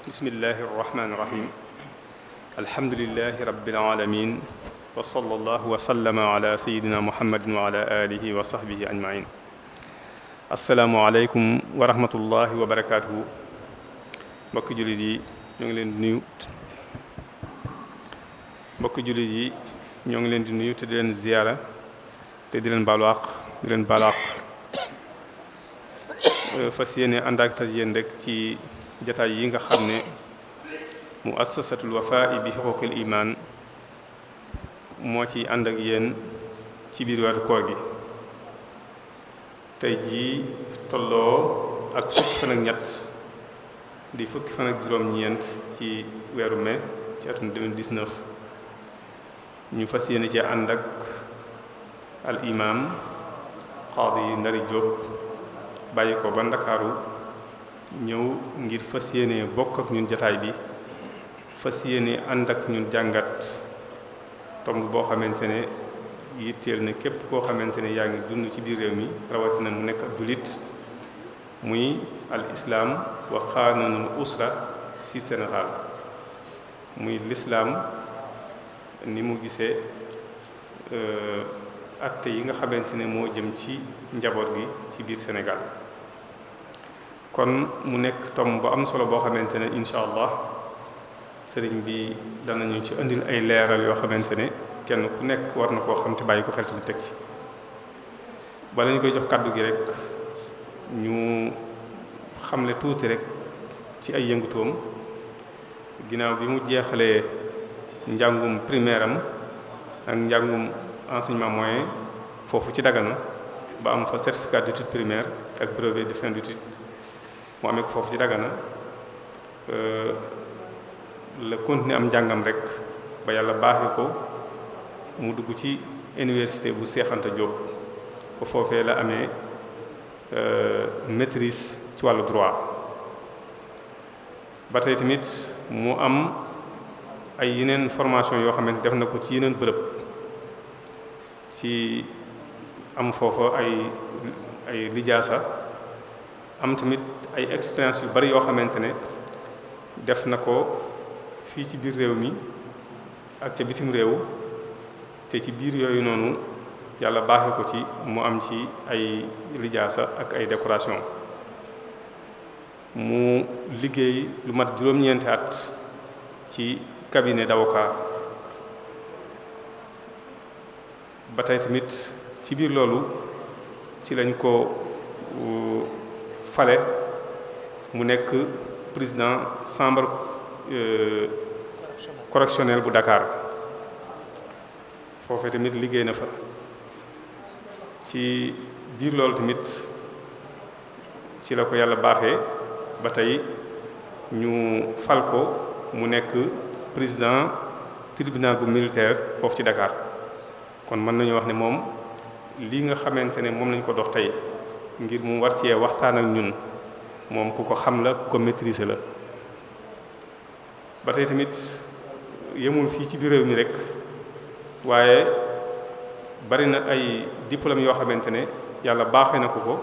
bismillahi irrahmani irrahim alhamdulilahi rabbil alamin wa sallallahu wa sallama ala sayidina muhammadin wa ala alihi wa sahbihi ajmain asalaamualeykum wa rahmatullahi wa barakatuhu mbokki jullit yi ñoo ngi leen di nuyu mbokki jullit yi ñoo ngi leen di nuyu te di leen ziyaara te di leen baalu àq di leen baalu àq fas yéene ànd ak yéen rek ci jataay yi nga xam ne muassasatul wafaa bi xuquqil iman moo ci ànd ak yéen ci biir weeru koor gi tey jii tolloo ak fukki fan ak ñett di fukki fan ak juróom-ñeent ci weeru mai ci atum 2019 ñu fas yéene ci ànd ak al imam Qaadi Ndari Diop bàyyi ko ba Ndakaaru ñëw ngir fas yéene bokk ak ñun jataay bi fas yéene ànd ak ñun jàngat tomb boo xamante ne yitteel na képp koo xamante ne yaa ngi dund ci biir réew mi rawatina mu nekk ab jullit muy al islaam wa qanunul usra fi Sénégal muy lislaam ni mu gisee atte yi nga xamante ne moo jëm ci njaboot gi ci biir Sénégal kon mu nekk tomb bu am solo boo xamante ne incha allah sëriñ bi danañu ci indil ay leeral yoo xamante ne kenn ku nekk war na koo xam te bàyyi ko xel tamit teg ci bala ñu koy jox kàddu gi rek ñu xamle tuuti rek ci ay yëngutoom ginnaaw bi mu jeexalee njàngum primaire am ak njàngum enseignement moyen foofu ci Dagana ba am fa certificat d'études primaires ak brevet de fin d'études mu amee ko foofu ci Dagana la continuer am njàngam rek ba yàlla baaxee ko mu dugg ci université bu Cheikh Anta Diop ba foofee la amee maîtrise ci wàllu droit ba tey tamit mu am ay yeneen formation yoo xamante def na ko ci yeneen bërëb ci am foofa ay lijaasa am tamit ay expérience yu bari yoo xamante ne def na ko fii ci biir réew mi ak ca bitim réew te ci biir yooyu noonu yàlla baaxee ko ci mu am ci ay lijaasa ak ay décoration mu liggéey lu mat juróom-ñeenti at ci cabinet d'avocat ba tey tamit ci biir loolu ci lañ ko fale mu nekk président chambre correctionnelle bu Dakar foofee tamit liggéey na fa ci biir loolu tamit ci la ko yàlla baaxee ba tey ñu fal ko mu nekk président tribunal bu militaire foofu ci Dakar kon mën nañu wax ne moom lii nga xamante ne moom lañ ko dox tey ngir mu war cee waxtaan ak ñun moom ku ko xam la ku ko maîtriser la ba tey tamit yemul fii ci biir réew mi rek waaye bari na ay diplôme yoo xamante ne yàlla baaxee na ko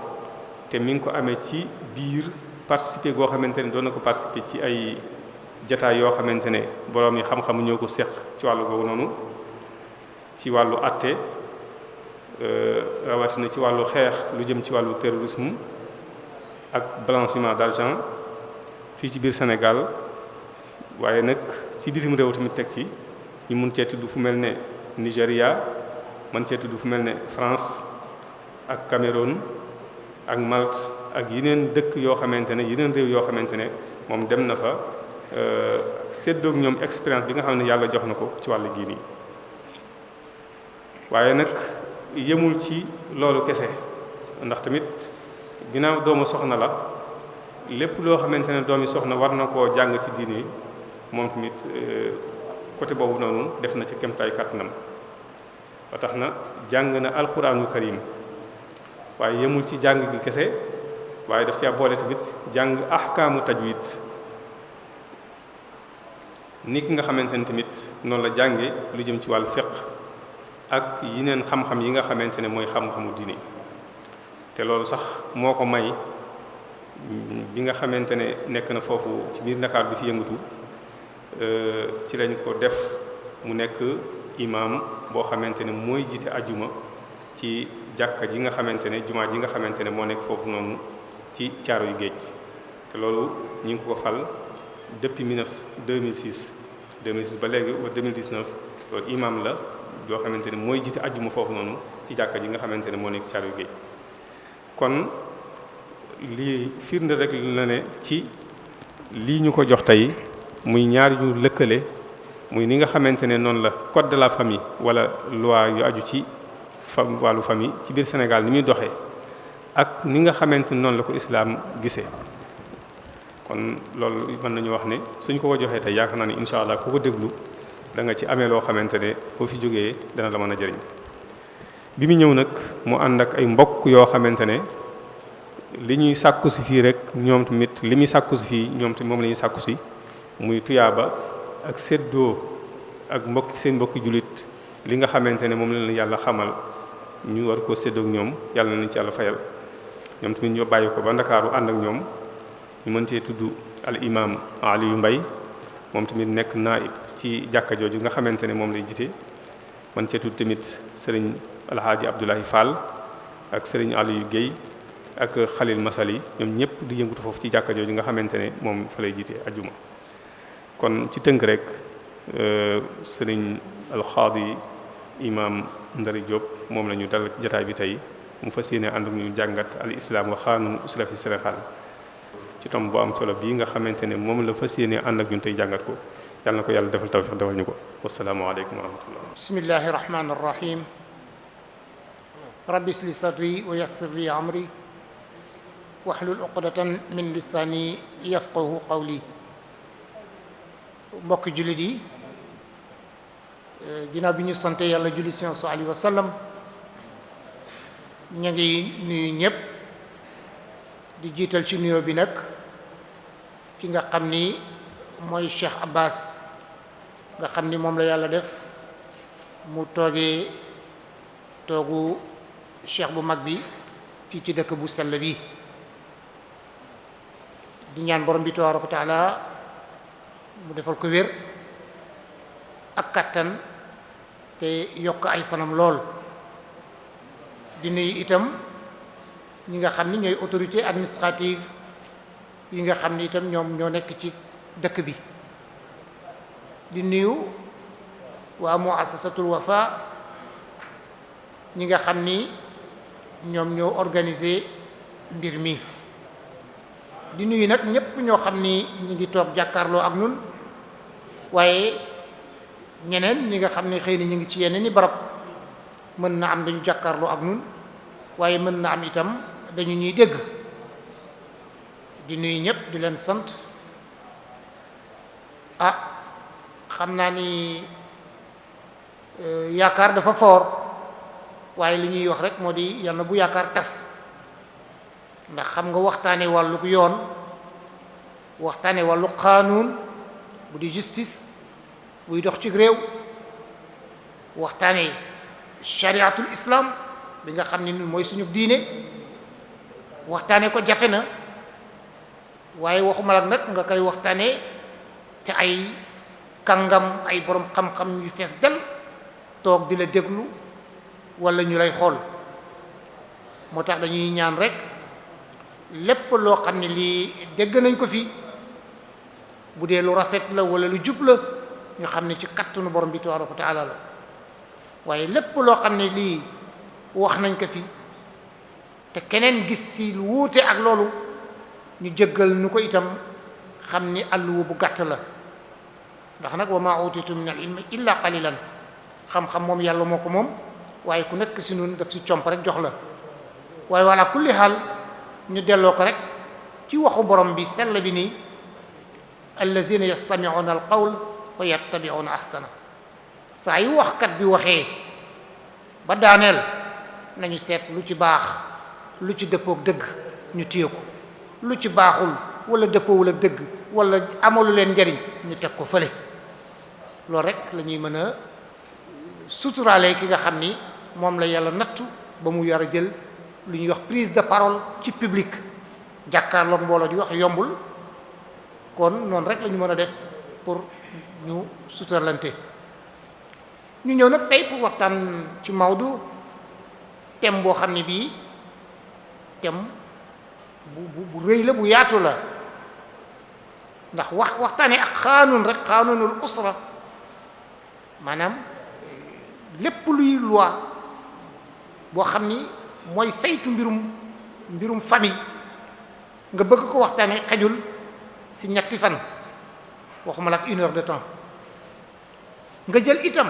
te mi ngi ko amee ci biir participer goo xamante ne doon na ko participer ci ay jataay yoo xamante ne boroom yi xam-xamu ñoo ko seq ci wàllu googu noonu ci wàllu àtte rawatina ci wàllu xeex lu jëm ci wàllu terrorisme ak blanchiment d'argent fii ci biir Sénégal waaye nag ci bitim réew tamit teg ci ñu mun cee tudd fu mel ne Nigéria man cee tudd fu mel ne France ak Cameroun ak Malte ak yeneen dëkk yoo xamante ne yeneen réew yoo xamante ne moom dem na fa séddoog ñoom expérience bi nga xam ne yàlla jox na ko ci wàllu gii nii waaye nag yemul ci loolu kese ndax tamit ginnaaw doomu soxna la lépp loo xamante ne doomi soxna war na koo jàng ci diine moom tamit côté boobu noonu def na ci kéemtalaay kàttanam ba tax na jàng na alquranul karim waaye yemul ci jàng gi kese waaye daf caa boole tamit jàng ahkaamu tajwid ni ki nga xamante ne tamit noonu la jànge lu jëm ci wàllu fiqh ak yeneen xam-xam yi nga xamante ne mooy xam-xamu diine te loolu sax moo ko may bi nga xamante ne nekk na foofu ci biir Ndakaar bi fi yëngatu ci lañ ko def mu nekk imam boo xamante ne mooy jiite ajuma ci jàkka ji nga xamante ne jumaa ji nga xamante ne moo nekk foofu noonu ci Caaroy Géej te loolu ñu ngi ko fal depuis 2006 ba léegi ba 2019 loolu imam la yoo xamante ne mooy jiite ajuma foofu noonu ci jàkka ji nga xamante ne moo nekk Caaroy Géej kon lii firnde rek la ne ci lii ñu ko jox tey muy ñaar yu lëkkale muy ni nga xamante ne noonu la code de la famille wala loi yu aju ci wàllu famille ci biir Sénégal ni muy doxee ak ni nga xamante ne noonu la ko islaam gisee kon loolu mën nañu wax ne suñ ko joxee tey yaakaar naa ni incha allah ku ko déglu da nga ci amee loo xamante ne boo fi jógee dana la mën a jëriñ bi mu ñëw nag mu ànd ak ay mbokk yoo xamante ne li ñuy sàkku si fii rek ñoom tamit li muy sàkku si fii ñoom tamit moom la ñuy sàkku si muy tuyaaba ak séddoo ak seen mbokki jullit li nga xamante ne moom la leen yàlla xamal ñu war koo séddoo ak ñoom yàlla nañ ci yàlla fayal ñoom tamit ñoo bàyyi ko ba Ndakaaru ànd ak ñoom ñu mën cee tudd al imam Aliou Mbaye moom tamit nekk naib ci jàkka jooju nga xamante ne moom lay jiite mën cee tudd tamit sëriñ Alhaaji Abdoulahi Fall ak sëriñ Aliou Guèye ak Khalil Masali ñoom ñëpp di yëngutu foofu ci jàkka jooju nga xamante ne moom fa lay jiite ajjuma kon ci tënk rek sëriñ alxaadi imam Ndari Diop moom la ñu dal jataay bi tey mu fas yéene ànd ak ñu jàngat al islam wa xaanun usra fi Sénégal ci tom bu am solo bii nga xamante ne moom la fas yéene ànd ak ñun tey jàngat ko yàlla na ko yàlla defal tawfiq defal ñu ko wasalaamu aleykum wa rahmatullah bismillahi rahmani rahim rabbi isli sadri wa yassir li amri wahlul uqdatan min lisaani yafqahu qawli mbokki jullit yi ginnaaw bi ñu sante yàlla julli sallallahu alayhi wa sallam ñu ngi nuyu ñëpp di jiital ci nuyoo bi nag ki nga xam ni mooy Cheikh Abbas nga xam ni moom la yàlla def mu toogee toogu cheikh bu mag bi fii ci dëkk bu sell bi di ñaan borom bi tabaaraka wa taala mu defal ko wér ak kattan te yokk ay fanam lool di nuyu itam ñi nga xam ni ñooy autorité administrative yi nga xam ni itam ñoom ñoo nekk ci dëkk bi di nuyu waa muassasatul Wafa ñi nga xam ni ñoom ñoo organisé mbir mi di nuyu nag ñépp ñoo xam ni ñi ngi toog jàkkaarloo ak ñun waaye ñeneen ñi nga xam ne xëy na ñu ngi ci yeneen i barab mën na am dañu jàkkaarloo ak ñun waaye mën na am itam dañu ñuy dégg di nuyu ñépp di leen sant xam naa ni yaakaar dafa foor waaye li ñuy wax rek moo di yal na bu yaakaar tas ndax xam nga waxtaane wàllu yoon waxtaane wàllu qaanuun bu di justice buy dox ci réew waxtaane shariatul islam bi nga xam ne ñun mooy suñu diine waxtaane ko jafe na waaye waxuma la nag nga koy waxtaane te ay kàngam ay borom xam-xam yu fees del toog di la déglu wala ñu lay xool moo tax dañuy ñaan rek lépp loo xam ne lii dégg nañ ko fi bu dee lu rafet la wala lu jub la ñu xam ne ci kattanu borom bi tabaaraka wa taala la waaye lépp loo xam ne lii wax nañ ko fi te keneen gis si lu wuute ak loolu ñu jéggal nu ko itam xam ni àlluwa bu gàtt la ndax nag wa maa utitu min al ilmi illa qalilan xam-xam moom yàlla moo ko moom waaye ku nekk si nun daf si comp rek jox la waaye wala kulli xaal ñu delloo ko rek ci waxu borom bi sell bi nii allazina yastami'una al qawl fa yattabi'una ahsana saa yu waxkat bi waxee ba daaneel nañu seet lu ci baax lu ci dëppook dëgg ñu téye ko lu ci baaxul wala dëppoowul ak dëgg wala amalu leen njariñ ñu teg ko fële loolu rek la ñuy mën a suturaale ki nga xam ni moom la yàlla nattu ba mu yar a jël lu ñuy wax prise de parole ci public jàkkaarloog mbooloo di wax yombul kon noonu rek la ñu mën a def pour ñu suturalante ñu ñëw nag tey pour waxtaan ci Maodo thème boo xam ne bii thème bu rëy la bu yaatu la ndax waxtaanee ak xaanun rek xaanunul usra maanaam lépp luy loi boo xam ni mooy saytu mbirum famille nga bëgg ko waxtaanee xejul ci ñetti fan waxuma la ak 1 heure de temps nga jël itam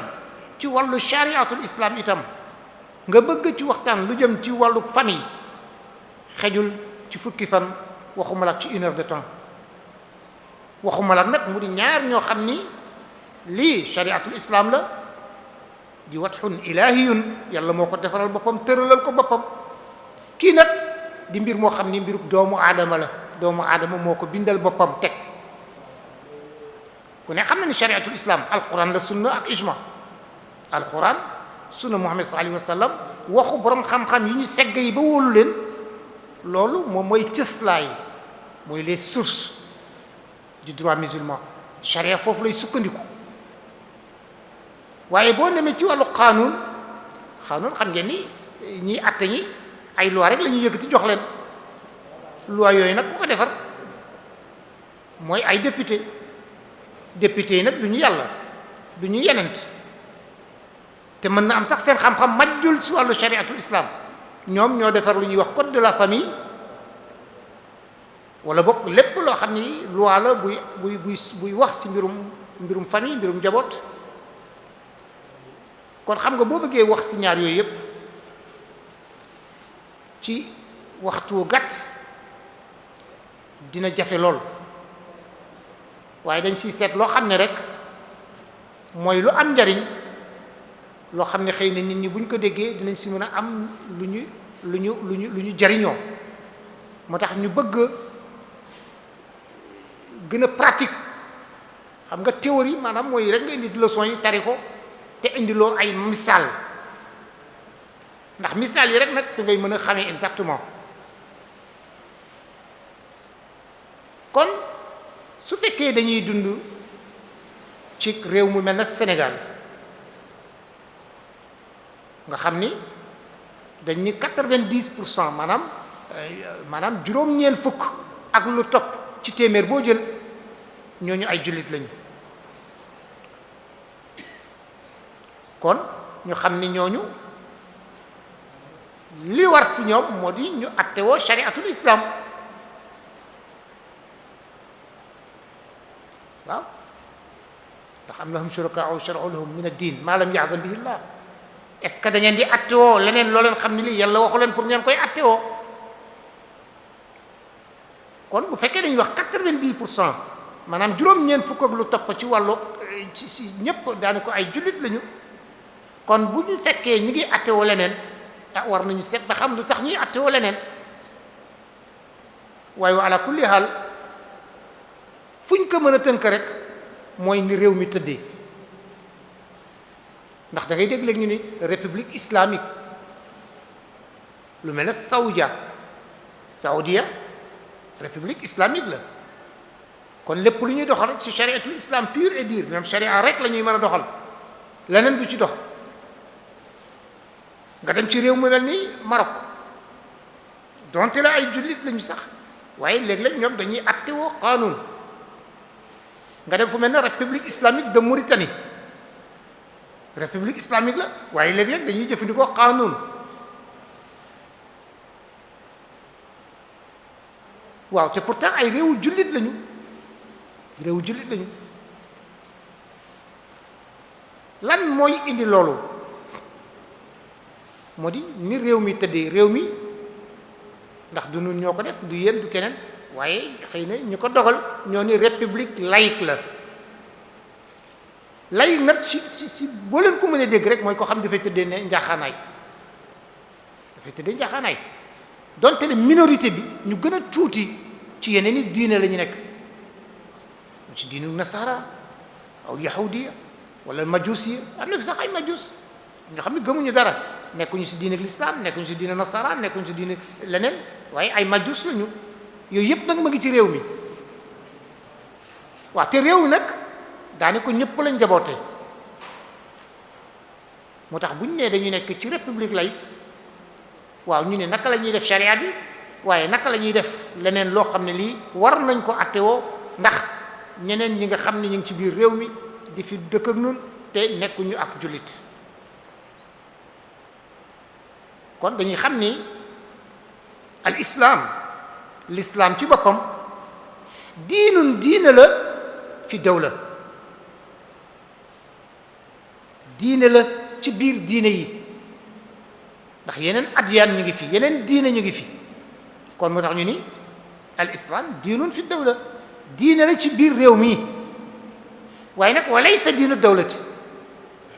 ci wàllu chariatul islam itam nga bëgg ci waxtaan lu jëm ci wàllu famille xejul ci fukki fan waxuma la ak ci 1 heure de temps waxuma la nag mu di ñaar ñoo xam ni lii chariatul islam la di watxun ilahiyun yàlla moo ko defaral boppam tëralal ko boppam kii nag di mbir moo xam ni mbiru doomu aadama la doomu aadama moo ko bindal boppam teg ku ne xam na ni chariatul islam alquran la sunna ak ijma alquran sunna muhammad sallallahu alayhi wa sallam waxu borom xam-xam yi ñu segg yi ba wóolu leen loolu moom mooy cëslaay mooy les sources du droit musulman charia foofu lay sukkandiku waaye boo demee ci wàllu xaanuun xam ngeen ni ñiy atte ñi ay loi rek la ñuy yëkkati jox leen loi yooyu nag ku ko defar mooy ay député yi nag du ñu yàlla du ñu yenent te mën na am sax seen xam-xam majjul si wàllu chariatul islam ñoom ñoo defar lu ñuy wax code de la famille wala bokk lépp loo xam ni loi la buy wax ci mbirum famille mbirum njaboot kon xam nga boo bëggee wax ci ñaar yooyu yépp ci waxtu gàtt dina jafe lool waaye dañ siy seet loo xam ne rek mooy lu am njariñ loo xam ne xëy na nit ñi buñ ko déggee dinañ si mën a am lu ñu jariñoo moo tax ñu bëgg gën a pratique xam nga théorie maanaam mooy rek nga indi leçon yi tari ko te indi loo ay misaal ndax misaal yi rek nag fi ngay mën a xamee exactement kon su fekkee dañuy dund ci réew mu mel na Sénégal nga xam ni dañ ni 90% maanaam juróom-ñeent fukk ak lu topp ci téeméer boo jël ñooñu ay jullit lañu kon ñu xam ni ñooñu li war si ñoom moo di ñu attewoo chariatul islam waaw ndax am lahum shurakaa'u shara'u lahum min ad-din ma lam ya'zam bihi Allah est-ce que da ngeen di attewoo leneen loo leen xam ne lii yàlla waxu leen pour ngeen koy attewoo kon bu fekkee dañuy wax 90% maanaam juróom-ñeent fukk ak lu topp ci wàllu ci ñépp daani ko ay jullit lañu kon bu ñu fekkee ñi ngi attewoo leneen war nañu seet ba xam lu tax ñuy attewoo leneen waaye wa ala kulli haal fu ñu ko mën a tënk rek mooy ni réew mi tëddee ndax da ngay dégg léegi ñu ni république islamique lu mel ne Saoudia république islamique la kon lépp lu ñuy doxal rek ci chariatul islam pur et dur même charia rek la ñuy mën a doxal leneen du ci dox nga dem ci réew mu mel ni Maroc donte la ay jullit lañu sax waaye léeg-léeg ñoom dañuy attewoo qaanuun nga dem fu mel ne république islamique de Mauritanie république islamique la waaye léeg-léeg dañuy jëfandikoo qaanuun waaw te pourtant ay réewu jullit lañu lan mooy indi loolu moo di ni réew mi tëddee réew mi ndax du nun ñoo ko def du yéen du keneen waaye xëy na ñu ko dogal ñoo ni république laïque la lay nag si boo leen ko mënee dégg rek mooy ko xam dafay tëddee ne njaaxaanaay donte ne minorité bi ñu gën a tuuti ci yeneen i diine la ñu nekk ci diinu nasara aw yahudiya wala majusiya am na fi sax ay majus ñoo xam ne gëmuñu dara nekkuñu si diine l'islam nekkuñu si diine nasara nekkuñu si diine leneen waaye ay majus lañu yooyu yëpp nag ma ngi ci réew mi waaw te réew mi nag daane ko ñëpp lañ njaboote moo tax bu ñu nee dañu nekk ci république lay waaw ñu ne naka la ñuy def charia bi waaye naka la ñuy def leneen loo xam ne lii war nañ ko attewoo ndax ñeneen ñi nga xam ne ñu ngi ci biir réew mi di fi dëkk ak nun te nekkuñu ak jullit kon dañuy xam ni al islam l'islam ci boppam diina la fi dawla diine la ci biir diine yi ndax yeneen adyaan ñu ngi fi yeneen diine ñu ngi fi kon moo tax ñu ni al islam diinun fi dawla diine la ci biir réew mi waaye nag walaysa diinu dawlati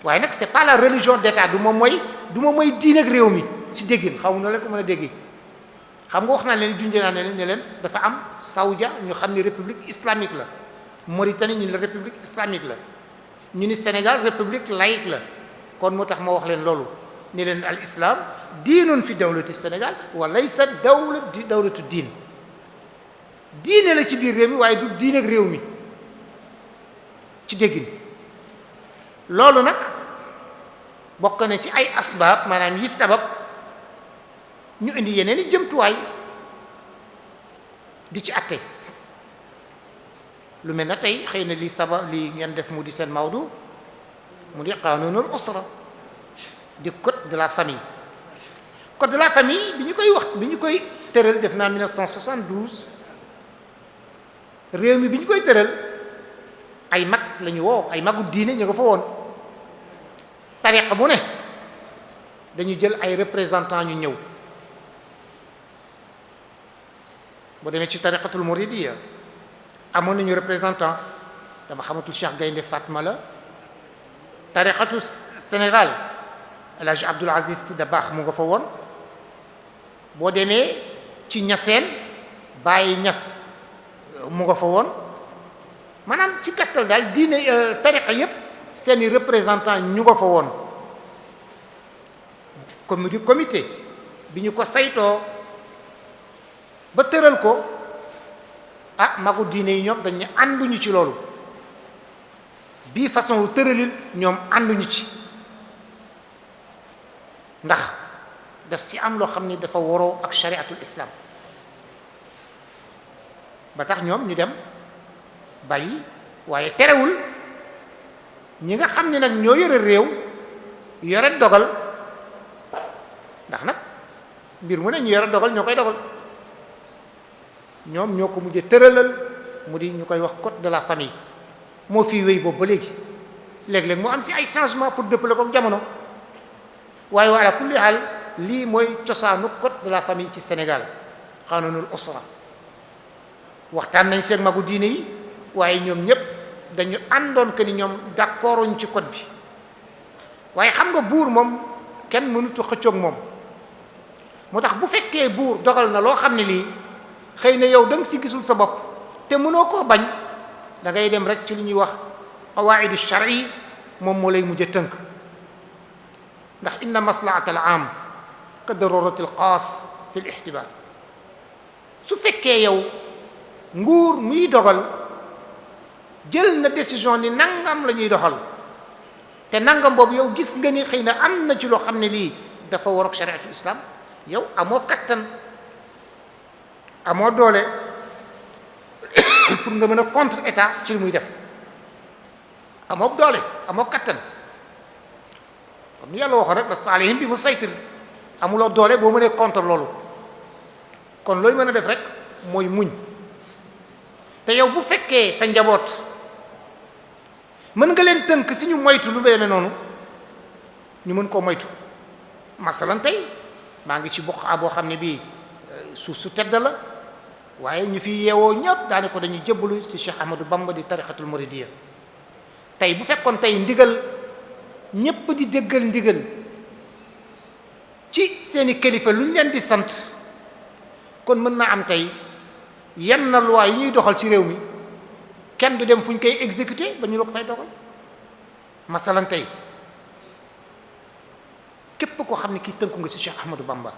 waaye nag c'est pas la religion d'état du moom mooy diine ak réew mi ci déggin xaw ma leen ko mën a déggee xam nga wax naa leen junjee naa ne leen dafa am Saoudia ñu xam ni république islamique la Mauritanie ñu ne la république islamique la ñu ni Sénégal république laïque la kon moo tax ma wax leen loolu ni leen al islam diinun fi dawlati Sénégal wa laysa dawlatu diine la ci biir réew mi waaye du diine ak réew mi ci déggin loolu nag bokk na ci ay asbaab maanaam yi sabab ñu indi yeneen i jëmtuwaay di ci atte lu mel na tey xëy na li ngeen def mu di seen mawdu mu di qanunul usra di code de la famille code de la famille bi ñu koy tëral def naa 1972 réew mi bi ñu koy tëral ay mag la ñu woo ay magu diine ñu nga fa woon tariqa bu ne dañu jël ay représentants ñu ñëw boo demee ci tariqatul muridiyya amoon nañu représentant dama xamatul Cheikh Gaynde Fatma la tariqatu Sénégal El Hadj Abdoul Aziz Sy Dabakh mu nga fa woon boo demee ci Ñaseen Baye Ñas mu nga fa woon maanaam ci gàttal daal diine tariqa yépp seeni représentant ñu nga fa woon comme du comité bi ñu ko saytoo ba tëral ko magu diine yi ñoom dañ ne ànduñu ci loolu bii façon wu tëralil ñoom ànduñu ci ndax daf si am loo xam ni dafa waroo ak shariatul islam ba tax ñoom ñu dem bàyyi waaye terewul ñi nga xam ne nag ñoo yore réew yore dogal ndax nag mbir mu ne ñu yore dogal ñoo koy dogal ñoom ñoo ko mujjee tëralal mu di ñu koy wax code de la famille moo fii wéy boobu ba léegi léeg-léeg mu am si ay changement pour dëppale ko jamono waaye wa ala kulli haal lii mooy cosaanu code de la famille ci Sénégal xanunul usra waxtaan nañ seen magu diine yi waaye ñoom ñépp dañu àndoon que ni ñoom d'accorduñ ci code bi waaye xam nga buur moom kenn mënutu xëccoog moom moo tax bu fekkee buur dogal na loo xam ne lii xëy na yow da nga si gisul sa bopp te mënoo koo bañ da ngay dem rek ci li ñuy wax qawaidu shar'i moom moo lay mujj tënk ndax inna maslahat al am ka darurati al xaas fi l ihtibar su fekkee yow nguur muy dogal jël na décision ni nangam la ñuy doxal te nangam boobu yow gis nga ni xëy na am na ci loo xam ne lii dafa war ak shariatul islam yow amoo kattan amoo doole pour nga mën a contre état ci li muy def amoo doole amoo kattan comme ni yàlla waxoon rek lasta alayhim bi musaytir amuloo doole boo mënee contre loolu kon looy mën a def rek mooy muñ te yow bu fekkee sa njaboot mën nga leen tënk si ñu moytu lu mel noonu ñu mën koo moytu masalan tey maa ngi ci bokk boo xam ne bii suuf su tedd la waaye ñu fi yeewoo ñëpp daane ko dañuy jëbbalu ci Cheikh Ahmadou Bamba di tariqatul muridiyya tey bu fekkoon tey ndigal ñépp di déggal ndigal ci seeni kilifa lu ñu leen di sant kon mën naa am tey yenn loi yu ñuy doxal ci réew mi kenn du dem fu ñu koy exécuter ba ñu la ko fay dogal masalan tey képp koo xam ne kii tënku nga ci Cheikh Ahmadou Bamba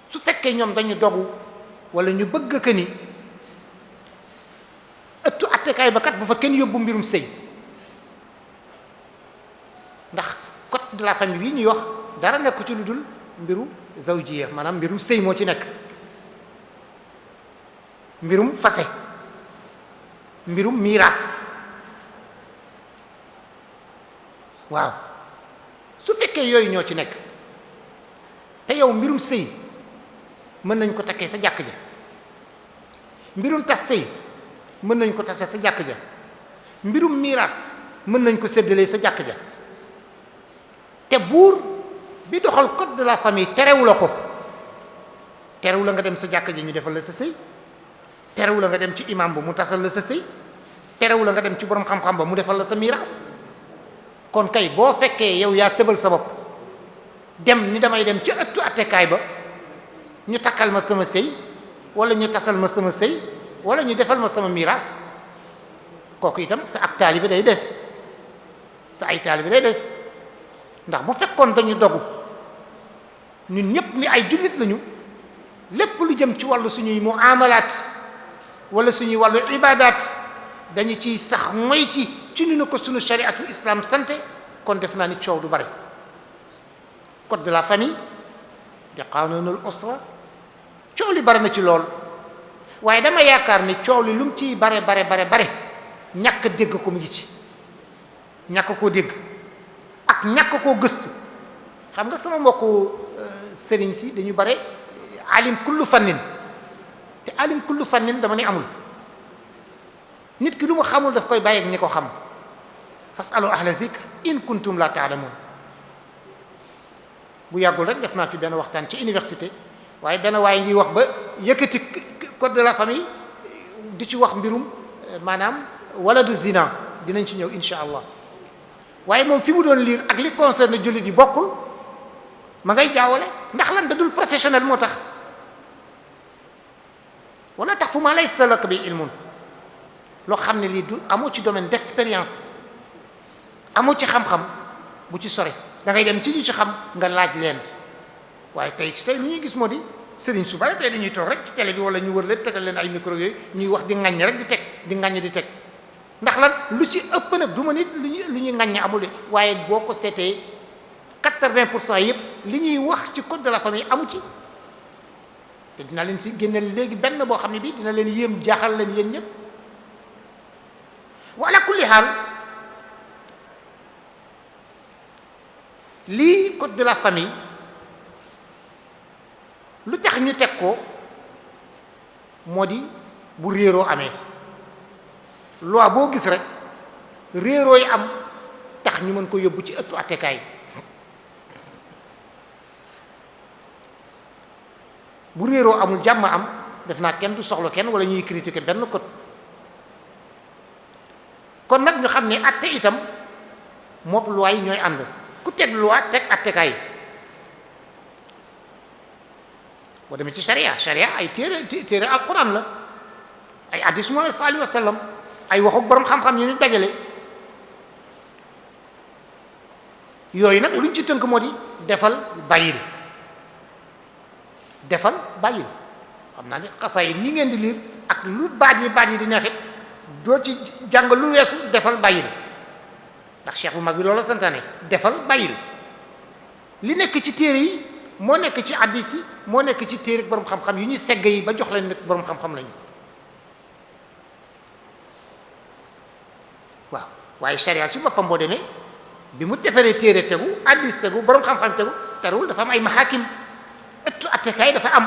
su fekkee ñoom dañu dogu wala ñu bëgg que ni ëttu attekaay ba kat bu fa kenn yóbbu mbirum sëy ndax code de la famille bi ñuy wax dara nekk ci lu dul mbiru zawjiya maanaam mbirum sëy moo ci nekk mbirum fase mbirum miiraas waaw su fekkee yooyu ñoo ci nekk te yow mbirum sëy mën nañ ko takkee sa jàkk ja mbirum tas sëy mën nañ ko tase sa jàkk ja mbirum miiraas mën nañ ko séddalee sa jàkk ja te buur bi doxal code de la famille terewu la ko terewu la nga dem sa jàkk ja ñu defal la sa sëy terewu la nga dem ci imam ba mu tasal la sa sëy terewu la nga dem ci borom xam-xam ba mu defal la sa miiraas kon kay boo fekkee yow yaa tëbal sa bopp dem ni damay dem ci ëttu attekaay ba ñu takkal ma sama sëy wala ñu tasal ma sama sëy wala ñu defal ma sama miiraas kooku itam sa ak taalibe day des sa ay taalibe day des ndax bu fekkoon dañu dogu ñun ñépp ni ay jullit lañu lépp lu jëm ci wàllu suñuy muamalaat wala suñuy wàllu ibaadaat dañu ciy sax mooy ci ni na ko suñu shariatul islam santé kon def naa ni coow du bare code de la famille di qanunul usra coow li bare na ci lool waaye dama yaakaar ni coow li lu mu ciy bare ñàkk dégg ko mu ngi ci ñàkk koo dégg ak ñàkk koo gëstu xam nga sama mbokku sëriñ si dañu bare alim kullu fannin te alim kullu fannin dama ne amul nit ki lu mu xamul daf koy bàyyi ak ñi ko xam fasalu ahla zikr in kuntum la taalamun bu yàggul rek def naa fi benn waxtaan ci université waaye benn waaye ngi wax ba yëkkati code de la famille di ci wax mbirum maanaam waladu zina dinañ ci ñëw insha allah waaye moom fi mu doon lire ak li concerne jullit yi bokkul ma ngay jaawale ndax lan da dul professionnel moo tax wala tax fu ma laysa laka bi ilmun loo xam ne lii du amoo ci domaine d'expérience amoo ci xam-xam bu ci sore da ngay dem ci ñu ci xam nga laaj leen waaye tey si tey lu ñuy gis moo di sëriñ su bari tey dañuy toog rek ci télé bi wala ñu wër leen tegal leen ay micro yooyu ñuy wax di ŋaññe rek di teg di ŋaññe di teg ndax lan lu ci ëpp nag du ma nit lu ñuy ŋaññe amul de waaye boo ko seetee 80% yëpp li ñuy wax ci code de la famille amu ci te dina leen si génneel léegi benn boo xam ne bii dina leen yéem jaaxal leen yéen ñëpp wa ala kulli xaal lii code de la famille lu tax ñu teg ko moo di bu réeroo amee loi boo gis rek réeroo yi am tax ñu mën ko yóbbu ci ëttu attekaay bu réeroo amul jàmm am def naa kenn du soxla kenn wala ñuy critiquer benn code kon nag ñu xam ne atte itam mook loi yi ñooy ànd ku teg loi teg attekaay boo demee ci sharia ay téere alquran la ay hadis Muhammad sallallahu alayhi wa sallam ay waxu borom xam-xam yu ñu dajale yooyu nag luñ ci tënk moo di defal bàyyil defal bàyyil xam naa ne xasaayid yi ngeen di liir ak lu baat yi di neexit doo ci jàng lu weesu defal bàyyil ndax cheikh bu mag bi loolu la santaane defal bàyyil li nekk ci téere yi moo nekk ci hadis yi moo nekk ci téere borom xam-xam yu ñuy segg yi ba jox leen nag borom xam-xam lañu waaw waaye sharia ci boppam boo demee bi mu defaree téere tegu hadis tegu borom xam-xam tegu terewul dafa am ay mahakim ëttu attekaay dafa am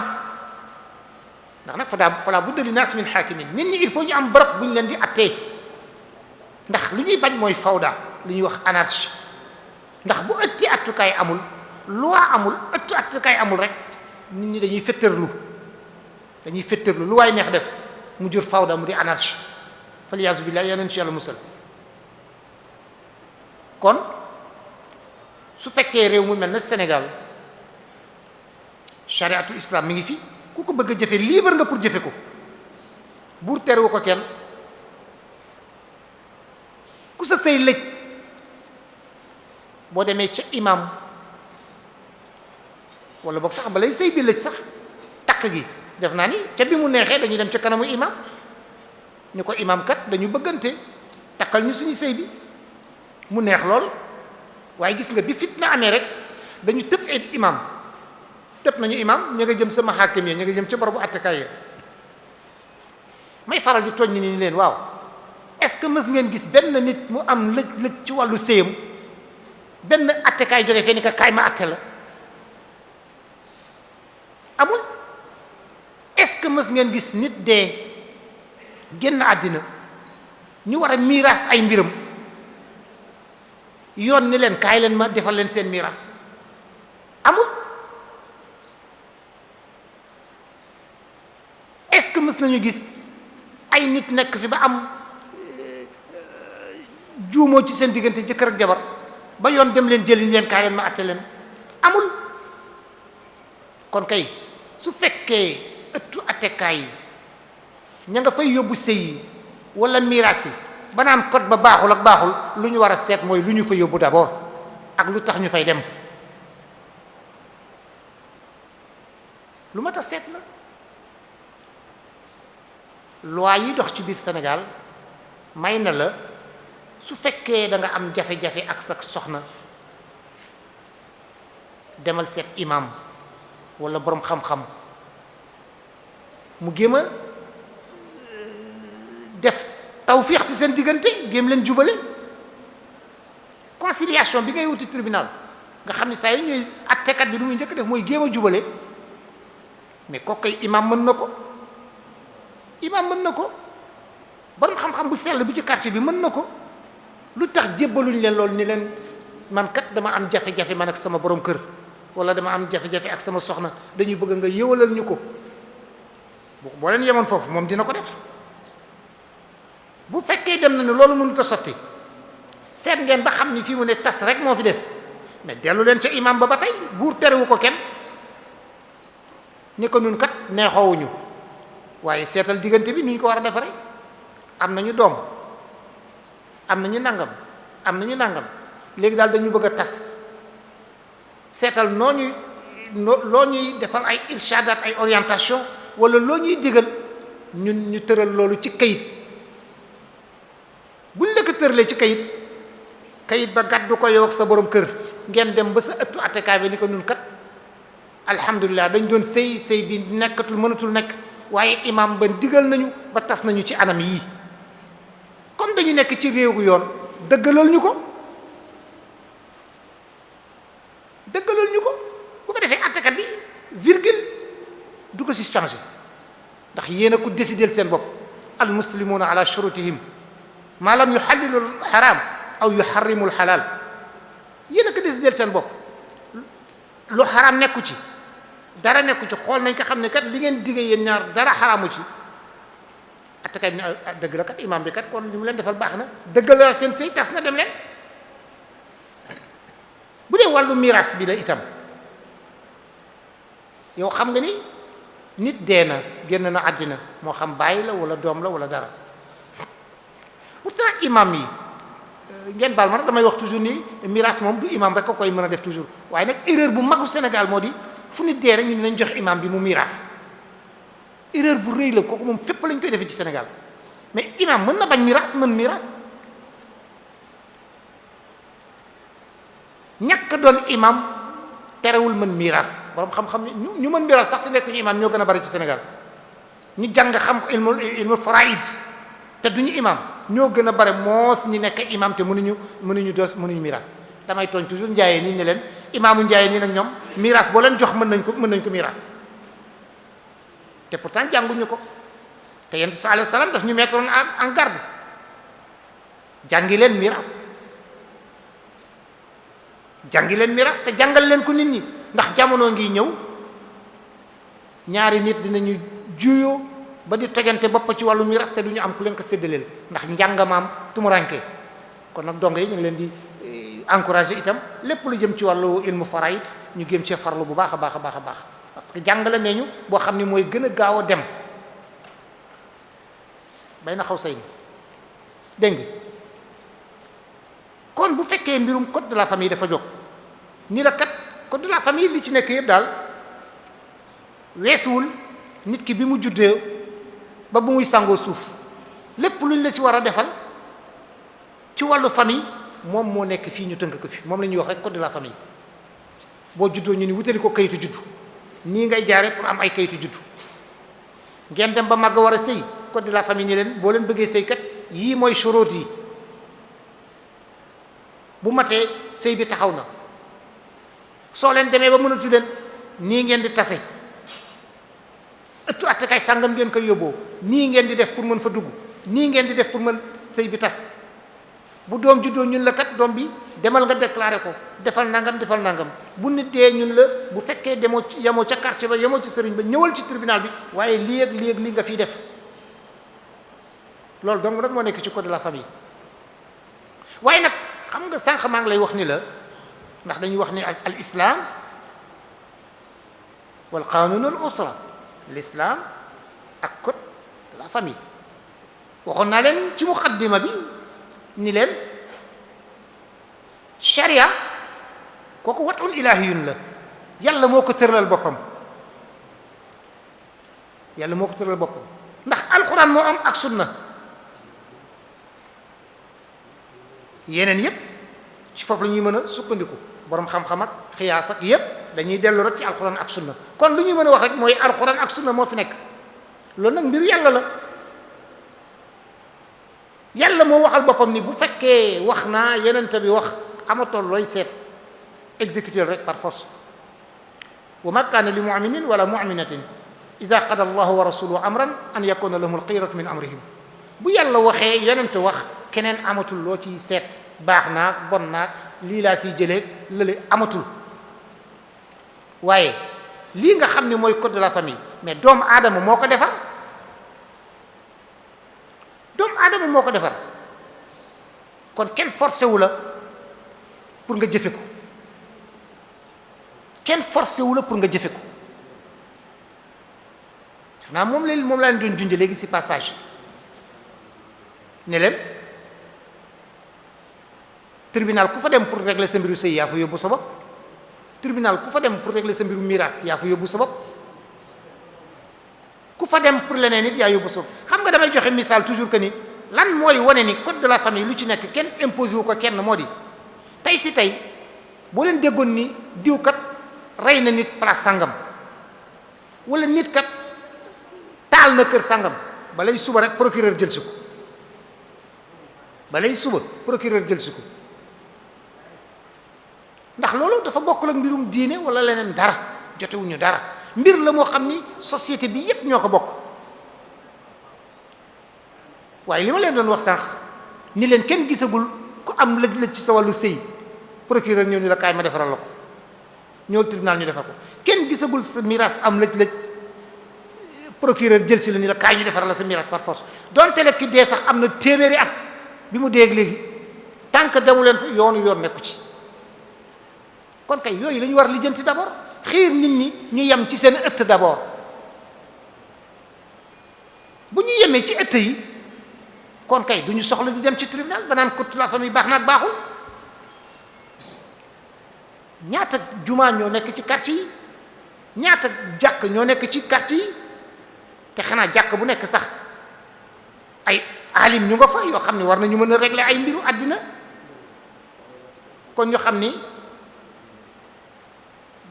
ndax nag fala budda li naas min hakimin nit ñi il faut ñu am barab bu ñu leen di attee ndax lu ñuy bañ mooy fawda lu ñuy wax anarchie ndax bu ëtti attukaay amul loi amul ëttu attukaay amul rek nit ñi dañuy fetterlu lu waay neex def mu jur fawda mu di anarchie faliyaasu billah yal nañu ci yàlla musal. kon su fekkee réew mu mel na Sénégal chariatul islam mi ngi fi ku ko bëgg a jëfe libre nga pour jëfe ko buur terewu ko kenn. ku sa sëy lëj boo demee ca imam wala boog sax balay sëy bi lëj sax takk gi def naa ni ca bi mu neexee dañuy dem ca kanamu imam ñu ko imam kat dañu bëggante takkal ñu suñu sëy bi mu neex lool waaye gis nga bi fitna amee rek dañu tëb imam tëb nañu imam ña nga jëm sama xaakim ya ña nga jëm ca barabu attekaay ya may faral di tooñ ni leen waaw est-ce que mës ngeen gis benn nit mu am lëj ci wàllu séyam benn attekaay jógee fee ni ka kaay ma atte la amul. est-ce que mës ngeen gis nit dee génn àddina ñu war a miiras ay mbiram yoon ni leen kaay leen ma defal leen seen miiras amul. est-ce que mës nañu gis ay nit nekk fi ba am juumoo ci seen diggante jëkkër ak jabar ba yoon dem leen jëli leen kaay leen ma atte leen amul. kon kay su fekkee ëttu attekaay yi ña nga fay yóbbu sëy yi wala miraas yi ba naan code ba baaxul ak baaxul lu ñu war a seet mooy lu ñu fa yóbbu d'abord ak lu tax ñu fay dem lu mat a seet la. loi yi dox ci biir Sénégal may na la su fekkee da nga am jafe-jafe ak sa soxna demal seet imam wala boroom xam-xam mu géem a def tawfiix ci seen diggante géem leen jubale. conciliation bi ngay wuti tribunal nga xam ne saa yi ñuy attekat bi du muy njëkk def mooy géem a jubale mais kooku kay imam mën na ko. imam mën na ko boroom xam-xam bu sell bi ci quartier bi mën na ko. lu tax jébbaluñ leen loolu ni leen man kat dama am jafe-jafe man ak sama borom kër wala dama am jafe-jafe ak sama soxna dañuy bëgg nga yëwalal ñu ko boo leen yemoon foofu moom dina ko def. bu fekkee dem na ne loolu mënut a sotti seet ngeen ba xam ni fii mu ne tas rek moo fi des mais dellu leen ca imam ba tey buur terewu ko kenn ni ko nun kat neexoowuñu waaye seetal diggante bi nu ñu ko war a defaree am nañu doom am nañu nangam léegi daal dañu bëgg a tas seetal loo ñuy defal ay irshadaat ay orientation wala loo ñuy digal ñun ñu tëral loolu ci kayit buñ la ko tëralee ci kayit ba gàddu ko yow ak sa borom kër ngeen dem ba sa ëttu attekaay bi ni ko nun kat alhamdulilah dañ doon sëy bi nekkatul mënatul nekk waaye imam ba digal nañu ba tas nañu ci anam yii comme dañu nekk ci réewu yoon dëggalal ñu ko bu ko defee attekat bi virgule du ko si changé ndax yéen a ko décider seen bopp al muslimuuna ala shurutihim maa lam yuxallilu al xaraam aw yuxarrimu al xalaal yéen a ko décider seen bopp lu xaraam nekku ci dara nekku ci xool nañ ko xam ne kat li ngeen digge yéen ñaar dara xaraamu ci attekat bi ne dëgg la kat imam bi kat kon li mu leen defal baax na dëggal seen sëy tas na dem leen. bu dee wàllu miraas bi la itam yow xam nga ni nit dee na génn na àddina moo xam bàyyi la wala doom la wala dara pourtant imam yi ngeen baal ma nag damay wax toujours ni miraas moom du imam rek ko koy mën a def toujours waaye nag erreur bu magu Sénégal moo di fu nit dee rek ñu nañ jox imam bi mu miraas erreur bu rëy la kooku moom fépp lañ koy defee ci Sénégal mais imam mën na bañ miraas mën miraas ñàkk doon imam terewul mën miraas borom xam-xam ñu mën miraas sax te nekk ñu imam ñoo gën a bari ci Sénégal ñu jàng xam ilmu faraid te duñu imam ñoo gën a bare moos ñi nekk imam te mënuñu miraas damay tooñ toujours njaayee nii ne leen imaamu njaayee nii nag ñoom miraas boo leen jox mën nañ ko miraas te pourtant jànguñu ko te yonent sallallahu alayhi wasallam daf ñu mettre en garde jàngi leen miraas te jàngal leen ko nit ñi ndax jamono ngi ñëw ñaari nit dinañu juyoo ba di tojante bopp ci wàllu miraas te du ñu am ku leen ko séddaleel ndax njàngamaam tumuranke kon nag dongo yi ñu ngi leen di encouragé itam lépp lu jëm ci wàllu ilmu faraid ñu gém cee farlu bu baax a baax a baax a baax parce que jàngale nee ñu boo xam ni mooy gën a gaaw a dem bay na xaw say ni dégg nga kon bu fekkee mbirum code de la famille dafa jóg ni la kat code de la famille li ci nekk yëpp daal weesuwul nit ki bi mu juddee ba bu muy sangoo suuf lépp luñ la ci war a defal ci wàllu famille moom moo nekk fii ñu tënk ko fi moom la ñuy wax rek code de la famille boo juddoo ñu ni wutali ko kayitu juddu nii ngay jaare pour am ay kayitu juddu ngeen dem ba màgg war a sëy code de la famille ni leen boo leen bëggee sëy kat yii mooy shuruut yi bu matee sëy bi taxaw na soo leen demee ba mënatu leen nii ngeen di tase ëttu attekaay sàngam ngeen koy yóbboo nii ngeen di def pour mën fa dugg nii ngeen di def pour mën sëy bi tas bu doom juddoo ñun la kat doom bi demal nga déclaré ko defal nangam defal nangam bu nit dee ñun la bu fekkee demoo yemoo ca quartier ba yemoo ci sëriñ ba ñëwal ci tribunal bi waaye lii ak lii ak lii nga fiy def loolu donc rek moo nekk ci code de la famille waaye nag xam nga sànq maa ngi lay wax ni la ndax dañuy wax ni al islam wal qanunul usra l'islam ak code de la famille waxoon naa leen ci muqaddima bi ni leen sharia kooku watun ilahiyun la yàlla moo ko tëralal boppam yàlla moo ko tëralal boppam ndax alxuraan moo am ak sunna yeneen yépp ci foofu la ñuy mën a sukkandiku borom xam-xam ak xiyaas ak yépp dañuy dellu rek ci alxuraan ak sunna kon lu ñuy mën a wax rek mooy alxuraan ak sunna moo fi nekk loolu nag mbiru yàlla la yàlla moo waxal boppam ni bu fekkee wax naa yenente bi wax amatoon looy seet exécuter rek par force wa ma kaana li muminin wala muminatin ida qada allahu wa rasuluhu amran an yakuna lahum alxiyaratu min amrihim bu yàlla waxee yenente wax keneen amatul loo ciy seet baax naag bon naag lii laa siy jëlee lële amatul waaye lii nga xam ne mooy code de la famille mais doomu aadama moo ko defar doomu aadama moo ko defar kon kenn forcé wu la pour nga jëfe ko kenn forcé wu la pour nga jëfe ko def naa moom laa leen doon junj léegi ci passage ne leen tribunal ku fa dem pour régler sa mbiru sëy yaa fa yóbbu sa bopp tribunal ku fa dem pour régler sa mbiru miraas yaa fa yóbbu sa bopp ku fa dem pour leneen nit yaa yóbbu sa bopp xam nga damay joxe misaal toujours que ni lan mooy wane ni code de la famille lu ci nekk kenn imposé wu ko kenn moo di tey si tey boo leen déggoon ni diw kat rey na nit place sangam wala nit kat taal na kër sangam balay suba rek procureur jël si ko balay suba procureur jël si ko ndax loolu dafa bokkul ak mbirum diine wala leneen dara jotewuñu dara mbir la moo xam ni société bi yépp ñoo ko bokk waaye li ma leen doon wax sànq ni leen kenn gisagul ku am lëj-lëj ci sa wàllu sëy procureur ñëw ni la kaay ma defaral la ko ñëw tribunal ñu defar ko kenn gisagul sa miraas am lëj-lëj procureur jël si la ni la kaay ñu defaral la sa miraas par force donte la ki dee sax am na téeméeri at bi mu déeg léegi tant que demu leen fa yoon nekku ci kon kay yooyu la ñu war lijjanti d'abord xiir nit ñi ñu yem ci seen ëtt d'abord bu ñu yemee ci ëtt yi kon kay du ñu soxla di dem ci tribunal ba naan code de la famille baax na ak baaxul ñaata jumaa ñoo nekk ci quartier yi ñaata jàkk ñoo nekk ci quartier yi te xanaa jàkk bu nekk sax ay alim ñu nga fa yoo xam ne war nañu mën a régler ay mbiru àddina kon ñu xam ni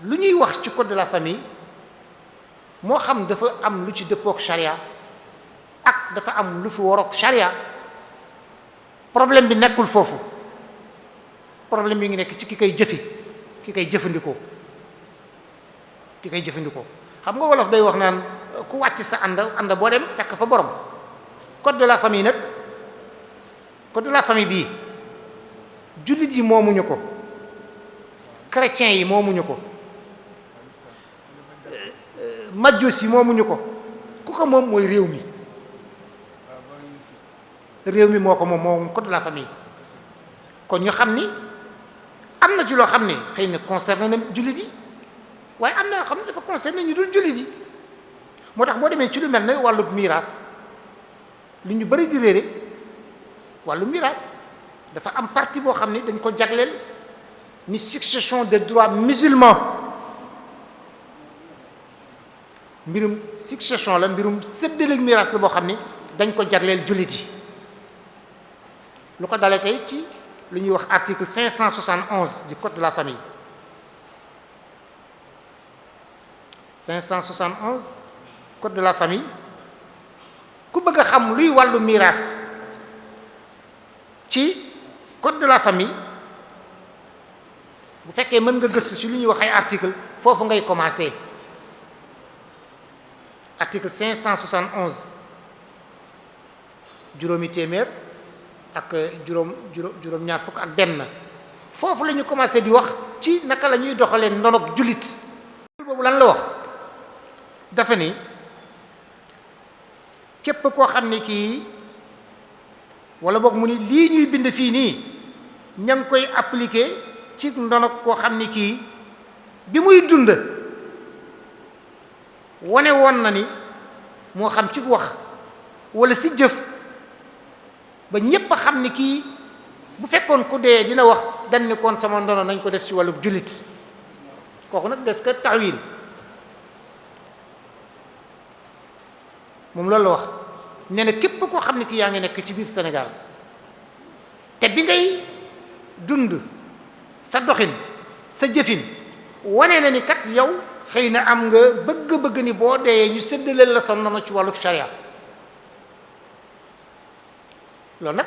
lu ñuy wax ci code de la famille moo xam dafa am lu ci dëppook charia ak dafa am lu fi warook charia problème bi nekkul foofu problème bi ngi nekk ci ki koy jëfi ki koy jëfandikoo xam nga wolof day wax naan ku wàcc sa ànd boo dem fekk fa borom code de la famille nag code de la famille bii jullit yi moomuñu ko chrétiens yi moomuñu ko majjus yi moomuñu ko ku ko moom mooy réew mi réew mi moo ko moom code de la famille kon ñu xam ni am na ci loo xam ne xëy na concerné na jullit yi waaye am na loo xam ne dafa concerné ñu dul jullit yi moo tax boo demee ci lu mel ne wàllu miraas lu ñu bëri di réere wàllu miraas dafa am partie boo xam ne dañ ko jagleel ni succession de droit musulman mbirum succession la mbirum séddaleeg miraas la boo xam ne dañ ko jagleel jullit yi lu ko dalee tey ci lu ñuy wax article 571 du code de la famille 571 code de la famille ku bëgg a xam luy wàllu miraas ci code de la famille bu fekkee mën nga gëstu ci lu ñuy wax ay article foofu ngay commencer article 571 juróomi téeméer ak juróom ñaar fukk ak benn foofu la ñu commencé di wax ci naka la ñuy doxalee ndonog jullit boobu lan la wax dafa ni képp koo xam ne kii wala boog mu ni lii ñuy bind fii nii ña ngi koy appliquer ci ndonog koo xam ne kii bi muy dund wane woon na ni moo xam ci wax wala si jëf ba ñépp a xam ni kii bu fekkoon ku dee dina wax dañ ni kon sama ndono nañ ko def ci wàllu jullit kooku nag des ka taawil moom loolu la wax nee na képp koo xam ne kii yaa ngi nekk ci biir Sénégal te bi ngay dund sa doxin sa jëfin wane na ni kat yow xëy na am nga bëgg-bëgg ni boo dee ñu séddaleel la sa ndono ci wàllu sharia loolu nag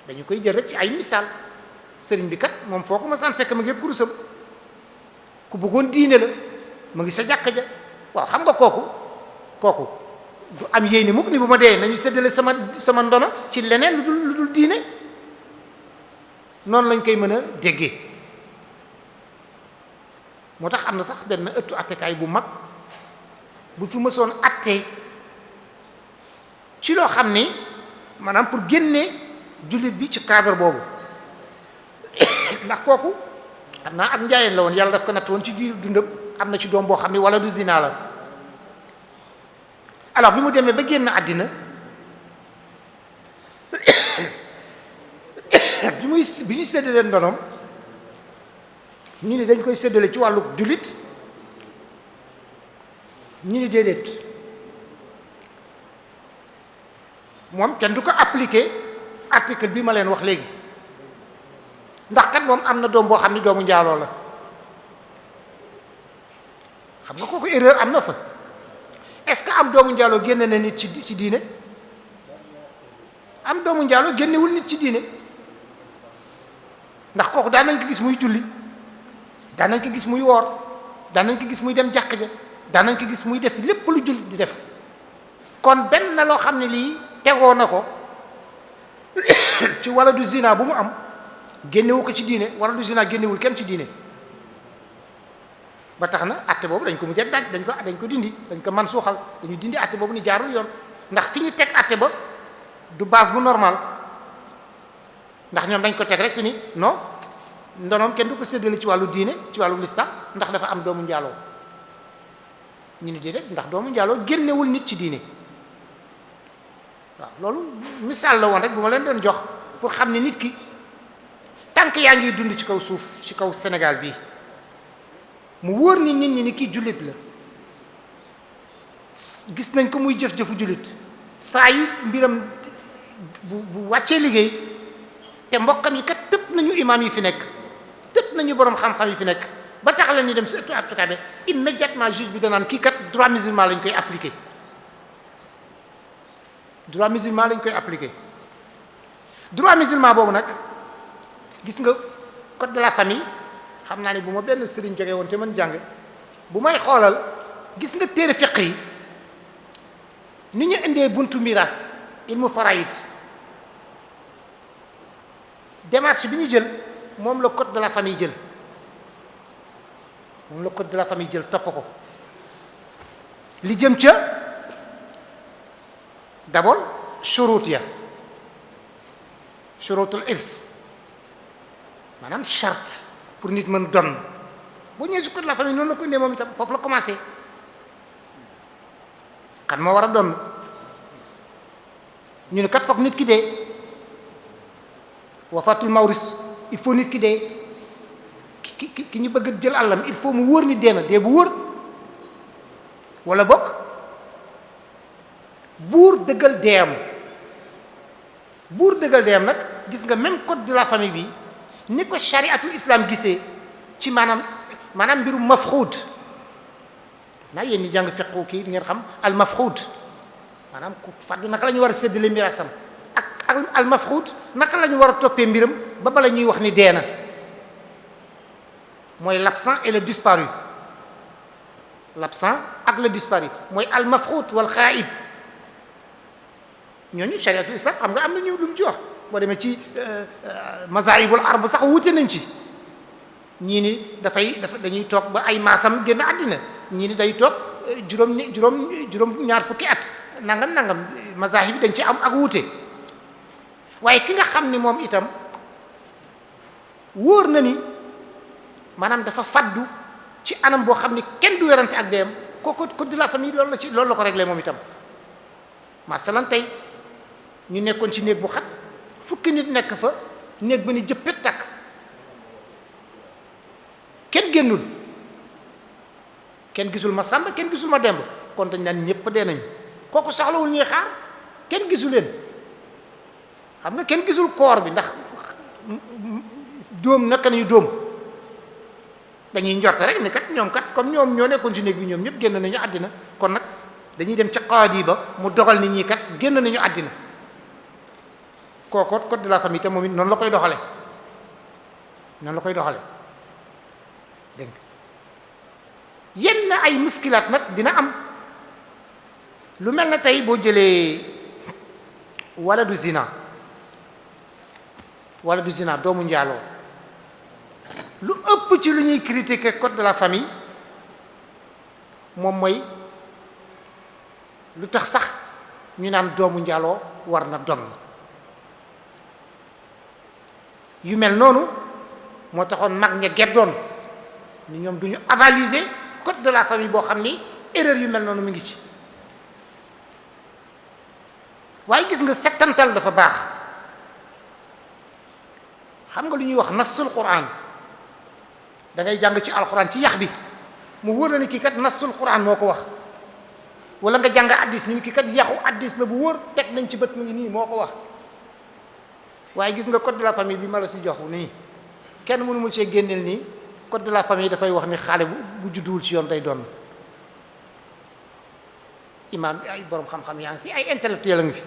dañu koy jël rek ci ay misaal sëriñ bi kat moom foo ko masaan fekk ma ngi kurusam ku bëggoon diine la mu ngi sa jàkka ja waaw xam nga kooku du am yéene mukk ni bu ma dee nañu séddale sama ndono ci leneen lu dul diine noonu lañ koy mën a déggee moo tax am na sax benn ëttu attekaay bu mag bu fi mësoon attee ci loo xam ni maanaam pour génne jullit bi ci cadre boobu ndax kooku xam naa ak njaayeen la woon yàlla daf ko natt woon ci biir dundam am na ci doom boo xam ni wala du zina la alors bi mu demee ba génn àddina bi ñuy séddalee ndonoom ñu ni dañ koy séddale ci wàllu jullit ñu ni déedéet moom kenn du ko appliquer article bi ma leen wax léegi ndax kat moom am na doom boo xam ni doomu njaaloo la xam nga kooku erreur am na fa est-ce que am doomu njaaloo génne na nit ci diine am doomu njaaloo génnewul nit ci diine ndax kooku daan nañ ko gis muy julli daan nañ ko gis muy woor daan nañ ko gis muy dem jàkk ja daan nañ ko gis muy def lépp lu jullit di def kon benn na loo xam ne lii tegoo na ko ci wala du zina bu mu am génnewu ko ci diine wala du zina génnewul kenn ci diine ba tax na atte boobu dañ ko mujjee dañ ko dindi dañ ko man suuxal dañu dindi atte boobu ni jaarul yoon ndax fi ñu teg atte ba du base bu normal ndax ñoom dañ ko teg rek si ni non ndonoom kenn du ko séddale ci wàllu diine ci wàllu lislam ndax dafa am doomu njaaloo ñu ni déedéet ndax doomu njaaloo génnewul nit ci diine waaw loolu misaal la woon rek bu ma leen doon jox pour xam ne nit ki tànk yaa ngi dund ci kaw suuf ci kaw Sénégal bii mu wóor ni nit ñi ni kii jullit la gis nañ ko muy jëf-jëfu jullit saa yu mbiram bu wàccee liggéey te mbokkam yi kat tëpp nañu imaam yi fi nekk tëpp nañu borom xam-xam yi fi nekk ba tax la ñuy dem si ëttu appliqué immédiatement juge bi danaan kii kat droit musulman lañ koy appliqué droit musulman lañ koy appliqué droit musulman boobu nag gis nga code de la famille xam naa ne bu ma benn sëriñ jóge woon te mën jàng bu may xoolal gis nga téere fiqh yi ni ñu indee buntu miraas ilmu faraid démarche bi ñu jël moom la code de la famille jël topp ko li jëm ca d'abord shurut ya shurutul irs maanaam charte pour nit mën donn boo ñëwee si code de la famille noonu la ko indee moom itam foofu la commencé kan moo war a donn ñu ne kat foog nit ki dee wafatul mawris il faut nit ki dee ki ñu bëgg jël àllam il faut mu wóor ni dee na dee bu wóor wala bokk buur dëggal deeyam nag gis nga même code de la famille bi ni ko chariatul islam gisee ci maanaam mbirum mafxuud def naa yéen ñi jàng fiqhu kii di ngeen xam al mafxuud maanaam ku fàddu naka la ñu war a séddale miraasam ak al mafxuud naka la ñu war a toppee mbiram ba bala ñuy wax ni dee na mooy l'absent et le disparu l'absent ak le disparu mooy al mafxuud wal xaayib ñooñu chariatul islam xam nga am na ñu lu mu ci wax boo demee ci mazahibul arba sax wute nañ ci ñii ni dañuy toog ba ay maasam génn àddina ñii ni day toog juróom ñaar fukki at nangam mazahib bi dañ ci am ak wute waaye ki nga xam ni moom itam wóor na ni maanaam dafa faddu ci anam boo xam ni kenn du werante ak deem kooku code de la famille loolu la ko réglé moom itam masalan tey ñu nekkoon ci néeg bu xat fukki nit nekk fa néeg ba ni jëppet takk kenn génnul kenn gisul ma sàmba kenn gisul ma demb kon dañ naan ñëpp dee nañu kooku soxlawul ñuy xaar kenn gisu leen xam nga kenn gisul koor bi ndax dóom naka nañu dóom dañuy njort rek ne kat ñoom kat comme ñoom ñoo nekkoon ci néeg bi ñoom ñëpp génn nañu àddina kon nag dañuy dem ca qaadi ba mu dogal nit ñi kat génn nañu àddina kooku code de la famille te moom it noonu la koy doxale dégg nga yenn ay muskilaat nag dina am lu mel na tey boo jëlee waladu zina doomu njaaloo lu ëpp ci lu ñuy critiquer code de la famille moom mooy lu tax sax ñu naan doomu njaaloo war na donn yu mel noonu moo taxoon mag ña geddoon ni ñoom du ñu avaliser code de la famille boo xam ni erreur yu mel noonu mu ngi ci waaye gis nga settantal dafa baax xam nga lu ñuy wax nassul quran da ngay jàng ci alquran ci yax bi mu wóor la ni kii kat nassul quran moo ko wax wala nga jàng addis ñu ni kii kat yaxu addis la bu wóor teg nañ ci bët mu ngi nii moo ko wax waaye gis nga code de la famille bi ma la si jox nii kenn mënu mu see génneel nii code de la famille dafay wax ni xale bu judduwul ci yoon day doon imaam ay borom xam-xam yaa ngi fi ay intellectuel a ngi fi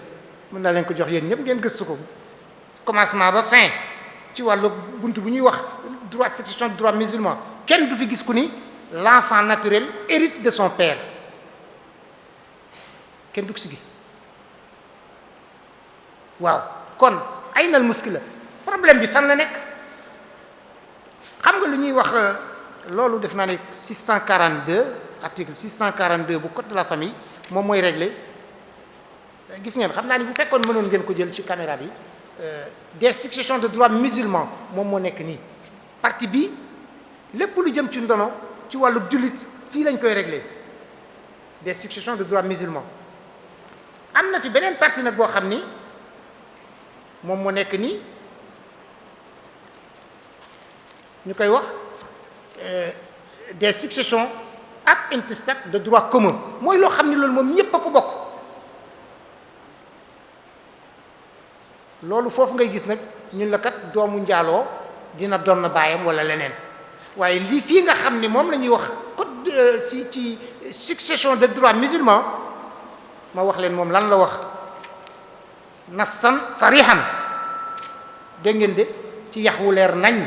mën naa leen ko jox yéen ñëpp ngeen gëstu ko commencement ba fin ci wàllu bunt bu ñuy wax droit succession droit musulman kenn du fi gis ku ni l'enfant naturel hérite de son père kenn du ko si gis waaw kon ay nal muskila problème bi fan la nekk xam nga lu ñuy wax loolu def naa ne 642 article 642 bu code de la famille moom mooy réglé gis ngeen xam naa ni bu fekkoon mënoon ngeen ko jël ci caméra bi des successions de droit musulman moom moo nekk nii partie bi lépp lu jëm ci ndono ci wàllu jullit fii lañ koy réglé des successions de droit musulman am na fi beneen partie nag boo xam ni moom moo nekk nii ñu koy wax des successions ab intestate de droit commun mooy loo xam ni loolu moom ñépp a ko bokk loolu foofu ngay gis nag ñun la kat doomu njaaloo dina doon na baayam wala leneen waaye lii fii nga xam ni moom la ñuy wax code ci succession de droit musulman ma wax leen moom lan la wax nassan sarihan dégg ngeen de ci yax wu leer nañ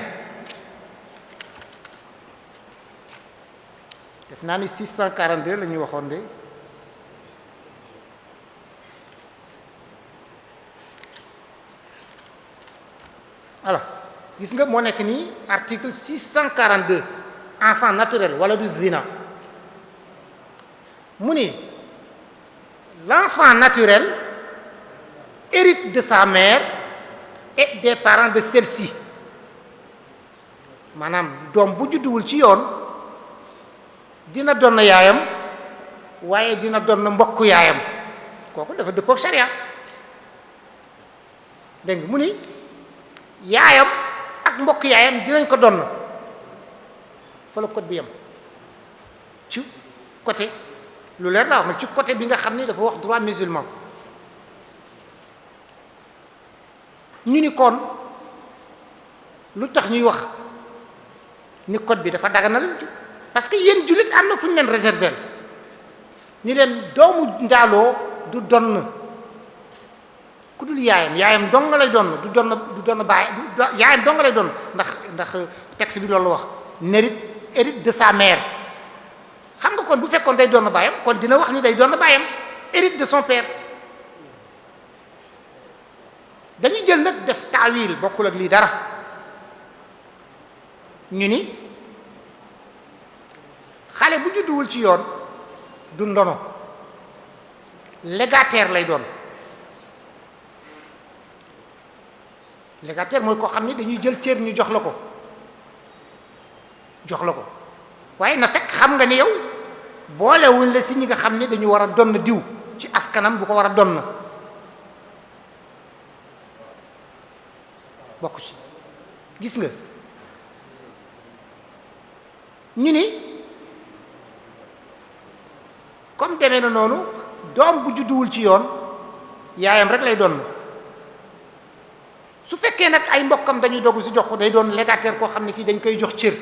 def naa ni 642 la ñuy waxoon de alors gis nga moo nekk nii article 642 enfant naturel wala du zina mu ni l'enfant naturel hérite de sa mère et des parents de celle-ci maanaam doom bu judduwul ci yoon dina doon yaayam waaye dina doon mbokk yaayam kooku dafa dëppoo ak sharia dégg nga mu ni yaayam ak mbokk yaayam dinañ ko doon fa la code bi yam ci côté lu leer laa wax nag ci côté bi nga xam ni dafa wax droit musulman ñu ni kon lu tax ñuy wax ni code bi dafa daganal parce que yéen jullit am na fu ñu leen réserver ni leen doomu njaaloo du donn ku dul yaayam dong nga lay donn du donn baay yaayam dong nga lay donn ndax texte bi loolu wax hérite de sa mère xam nga kon bu fekkoon day donn baayam kon dina wax ni day donn baayam hérite de son père dañu jël nag def taawil bokkul ak lii dara ñu ni xale bu judduwul ci yoon du ndono légataire lay doon légataire mooy koo xam ni dañuy jël cër ñu jox la ko waaye na fekk xam nga ni yow boolewuñ la si ñi nga xam ni dañu war a donn diw ci askanam bu ko war a donn bokk ci gis nga ñu ni comme demee na noonu doom bu judduwul ci yoon yaayam rek lay doon su fekkee nag ay mbokkam dañuy dogu si jox ko day doon légataire koo xam ne kii dañ koy jox cër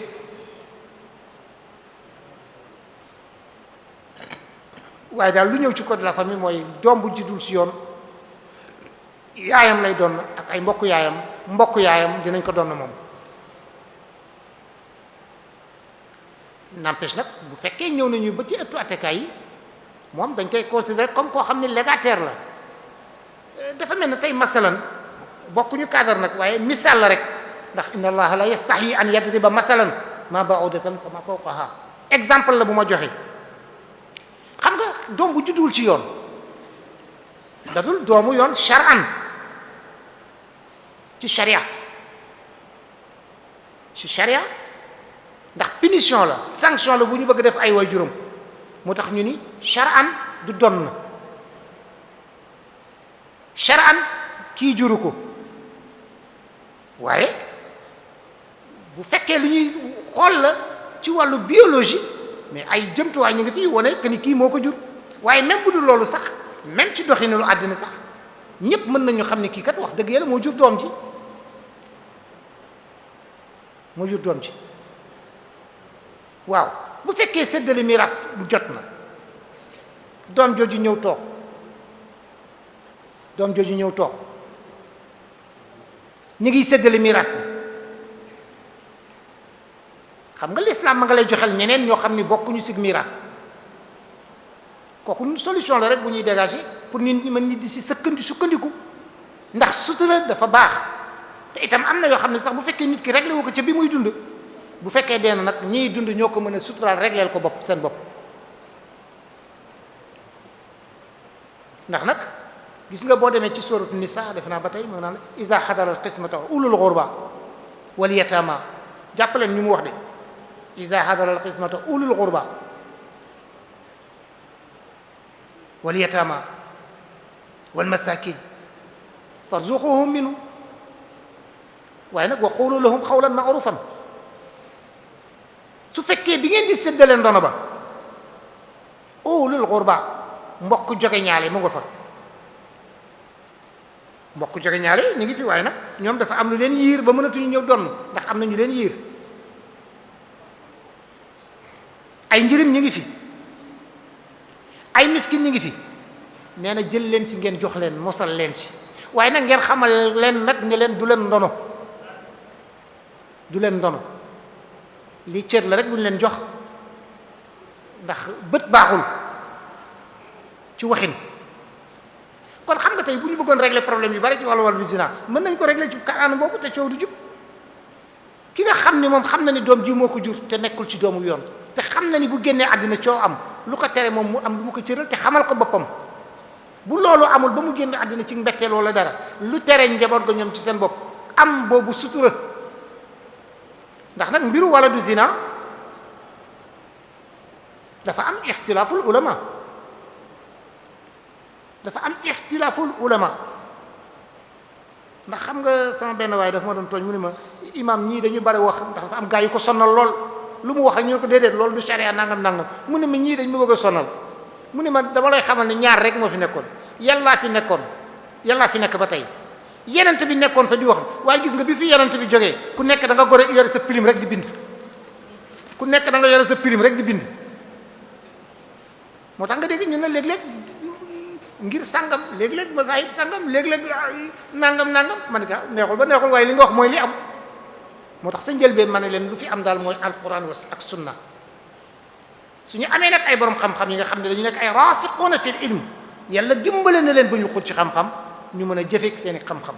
waaye daal lu ñëw ci code de la famille mooy doom bu juddul si yoon yaayam lay doon ak ay mbokk yaayam dinañ ko doon moom n'empêche nag bu fekkee ñëw nañu ba ci ëttu attekaay yi moom dañ koy considérer comme koo xam ne légataire la dafa mel ne tey masalan bokkuñu cadre nag waaye misaal la rek ndax inna allaha la yastahi an yadriba masalan ma ba'udatan kama fawqaha exemple la bu ma joxe xam nga doom bu judduwul ci yoon dadul doomu yoon shar'an ci sharia ndax punition la sanction la bu ñu bëgg def ay waajuram moo tax ñu ni shar'an du donn shar'an kii juru ko waaye bu fekkee lu ñuy xool la ci wàllu biologie mais ay jëmtuwaay ñu ngi fi wane que ni kii moo ko jur waaye même bu dul loolu sax même ci doxinu lu àddina sax ñépp mën nañu xam ne kii kat wax dëgg yàlla moo jur doom ji waaw bu fekkee séddale miraas jot na doom jooju ñëw toog ñu ngi séddale miraas bi xam nga l'islam ma nga lay joxel ñeneen ñoo xam ni bokkuñu sig miraas kooku solution la rek bu ñuy dégager pour nit ñi mën nit di si sukkandiku ndax sutura dafa baax te itam am na yoo xam ne sax bu fekkee nit ki réglé wu ko ca bi muy dund bu fekkee dee na nag ñiy dund ñoo ko mën a suturaal régleel ko seen bopp ndax nag gis nga boo demee ci sooratu Nisaa def naa ba tey moo naan iza hadara al-qismata ulul ghurba wal yatama jàppaleen ñu mu wax de iza hadara al-qismata ulul ghurba wal yatama wal masakin farzuquhum minhu waaye nag wa qulu lahum qawlan ma'rufan su fekkee bi ngeen di séddale ndono ba ulul ghurba mbokk joge ñaale mu nga fa mbokk joge ñaale ñu ngi fi waaye nag ñoom dafa am lu leen yiir ba mënatuñu ñëw donn ndax am na ñu leen yiir ay njërim ñu ngi fi ay miskin ñu ngi fi nee na jël leen si ngeen jox leen mosal leen ci waaye nag ngeen xamal leen nag ne leen du leen ndono lii cër la rek bu ñu leen jox ndax bët baaxul ci waxin kon xam nga tey bu ñu bëggoon régler problème yu bari ci wàllu zina mën nañ ko régler ci kanam boobu te coow du jub ki nga xam ni moom xam na ni doom ji moo ko jur te nekkul ci doomu yoon te xam na ni bu génnee àddina coow am lu ko tere moom mu am lu mu ko cëral te xamal ko boppam bu loolu amul ba mu génn àddina ci mbetteel wala dara lu tere njaboot ga ñoom ci seen bopp am boobu sutura ndax nag mbiru wala du zina dafa am ixtilaaful ulama ndax xam nga sama benn waaye dafa ma doon tooñ mu ne ma imam ñii dañu bari wax ndax dafa am gaa yu ko sonal lool lu mu wax rek ñu ne ko déedéet loolu du sharia nangam nangam mu ne ma ñii dañ ma bëgg a sonal mu ne ma dama lay xamal ne ñaar rek moo fi nekkoon yàllaa fi nekk ba tey yenent bi nekkoon fa di wax waaye gis nga bi fi yenent bi jógee ku nekk da nga gore yore sa pilim rek di bind moo tax nga dégg ñu ne léeg-léeg ngir sàngam léeg-léeg mazahib sàngam léeg-léeg nangam man nga neexul ba neexul waaye li nga wax mooy li am moo tax sa njëlbeen ma ne leen lu fi am daal mooy alquran ak sunna suñu amee nag ay borom xam-xam yi nga xam ne dañu nekk ay raasiquuna fil ilm yàlla dimbale na leen ba ñu xut ci xam-xam ñu mën a jëfeek seeni xam-xam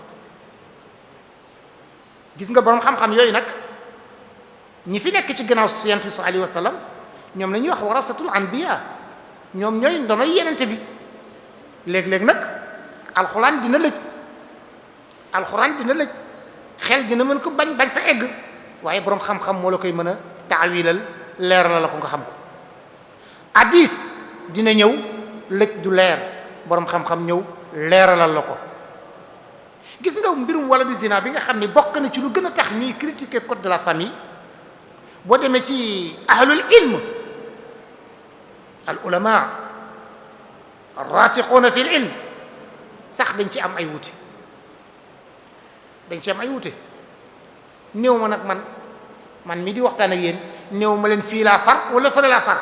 gis nga borom xam-xam yooyu nag ñi fi nekk ci gannaaw Yonent bi sallallahu alayhi wa sallam ñoom la ñuy wax warasatul anbiya ñoom ñooy ndonoy yenente bi léeg-léeg nag alxuraan dina lëj xel dina mën ko bañ fa egg waaye borom xam-xam moo la koy mën a taawilal leeral la ko nga xam ko hadis dina ñëw lëj du leer borom xam-xam ñëw leeralal la ko gis nga mbirum wala du zina bi nga xam ni bokk na ci lu gën a tax ñuy critiquer code de la famille boo demee ci ahlul ilm al ulama ar-rasikhuna fil ilm sax dañ ci am ay wuute néew ma nag man mi di waxtaan ak yéen néew ma leen fii laa far wala fële laa far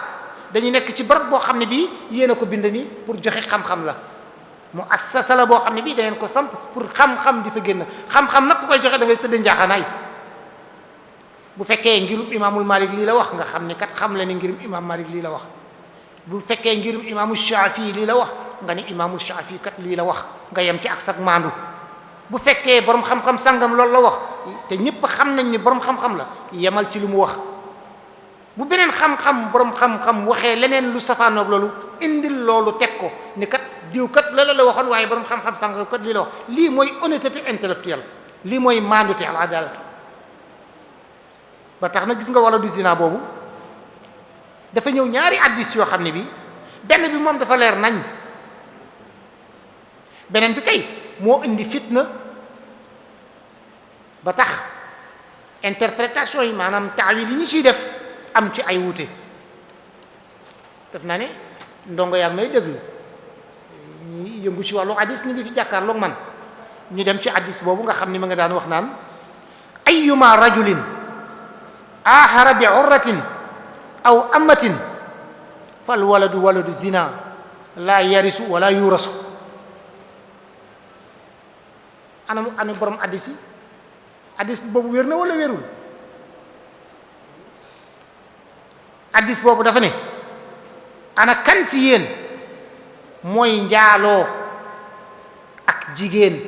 dañu nekk ci barab boo xam ne bii yéen a ko bind nii pour joxe xam-xam la mu assasa la boo xam ne bii da ngeen ko samp pour xam-xam di fa génn xam-xam nag ku koy joxe da ngay tëdd njaaxaanaay bu fekkee ngirum imaamul Malik lii la wax nga xam ne kat xam la ni ngirum imaam Malik lii la wax bu fekkee ngirum imaamu Shaafi lii la wax nga ni imaamul Shaafi kat lii la wax nga yem ci ak sag maandu bu fekkee borom xam-xam sangam loolu la wax te ñëpp xam nañ ni borom xam-xam la yemal ci lu mu wax bu beneen xam-xam borom xam-xam waxee leneen lu safaanoog loolu indil loolu teg ko ni kat diw kat la waxoon waaye borom xam-xam sangam kat lii la wax lii mooy honnêteté intellectuelle lii mooy maandute al adalatu ba tax na gis nga wala du zina boobu dafa ñëw ñaari addis yoo xam ne bi benn bi moom dafa leer nañ beneen bi kay moo indi fitna ba tax interprétation yi maanaam taawil yi ñu ciy def am ci ay wuute def naa ne ndongo yaa may déglu ñu yëngu ci wàllu addis ñu ngi fi jàkkaarloog man ñu dem ci addis boobu nga xam ni ma nga daan wax naan ayyuma rajulin ahara bi urratin aw amatin fal waladu waladu zina la yarisu wala yurasu ana borom addis yi addis boobu wér na wala wérul addis boobu dafa ne ana kan si yéen mooy njaaloo ak jigéen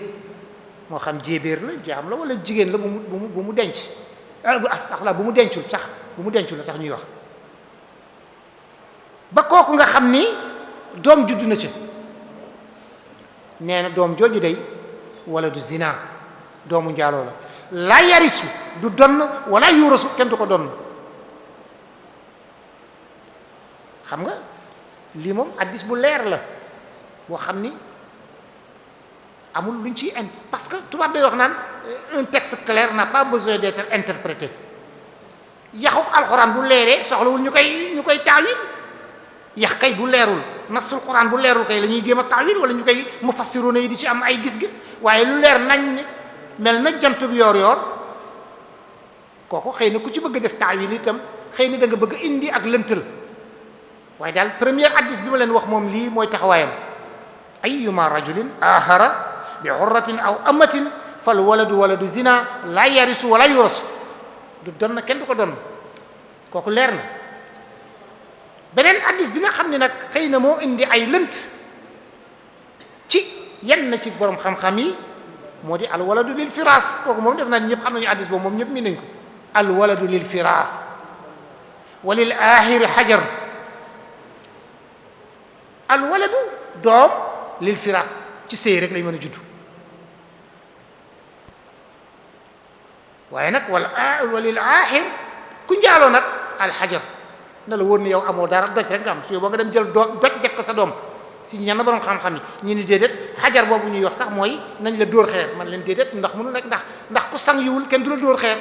moo xam jéebéer la jaam la wala jigéen la bu mu denc sax la bu mu dencul la tax ñuy wax ba kooku nga xam ni doom juddu na ca nee na doom jooju day wala du zina doomu njaaloo la yarisu du donn wala yuurasu kenn du ko donn xam nga lii moom addis bu leer la boo xam ni amul luñ ciy indi parce que tubaab day wax naan un texte clair n'a pas besoin d'être interprété yaxuk alxuraan bu leeree soxlawul ñu koy taawil yax kay bu leerul nasul xuraan bu leerul kay la ñuy géem a taawil wala ñu koy mufassiruna yi di ci am ay gis-gis waaye lu leer nañ mel na jantug yoor kooku xëy na ku ci bëgg def taawil itam xëy na da nga bëgg indi ak lëntal waaye daal premier addis bi ma leen wax moom lii mooy taxawaayam ayyuma rajulin ahara bi hurratin aw amatin fal waladu waladu zina la yarisu wala yurasu du donn kenn du ko donn kooku leer na beneen addis bi nga xam ne nag xëy na moo indi ay lënt ci yenn ci borom xam-xam yi moo di al waladu lil firaas kooku moom def naa ñëpp xam nañu addis boobu moom ñëpp mi nañ ko al waladu lil firaas wa lil ahiri xajar al waladu doom lil firaas ci sëy rek lay mën a judd waaye nag walil aaxir ku njaaloo nag alxajar na la wóor ni yow amoo dara doj rek nga am su boo nga dem jël doj def ko sa doom si ñenn borom xam-xam yi ñu ni déedéet xajar boobu ñuy wax sax mooy nañ la dóor xeer man leen déedéet ndax mënu nekk ndax ku sang yiwul kenn du la dóor xeer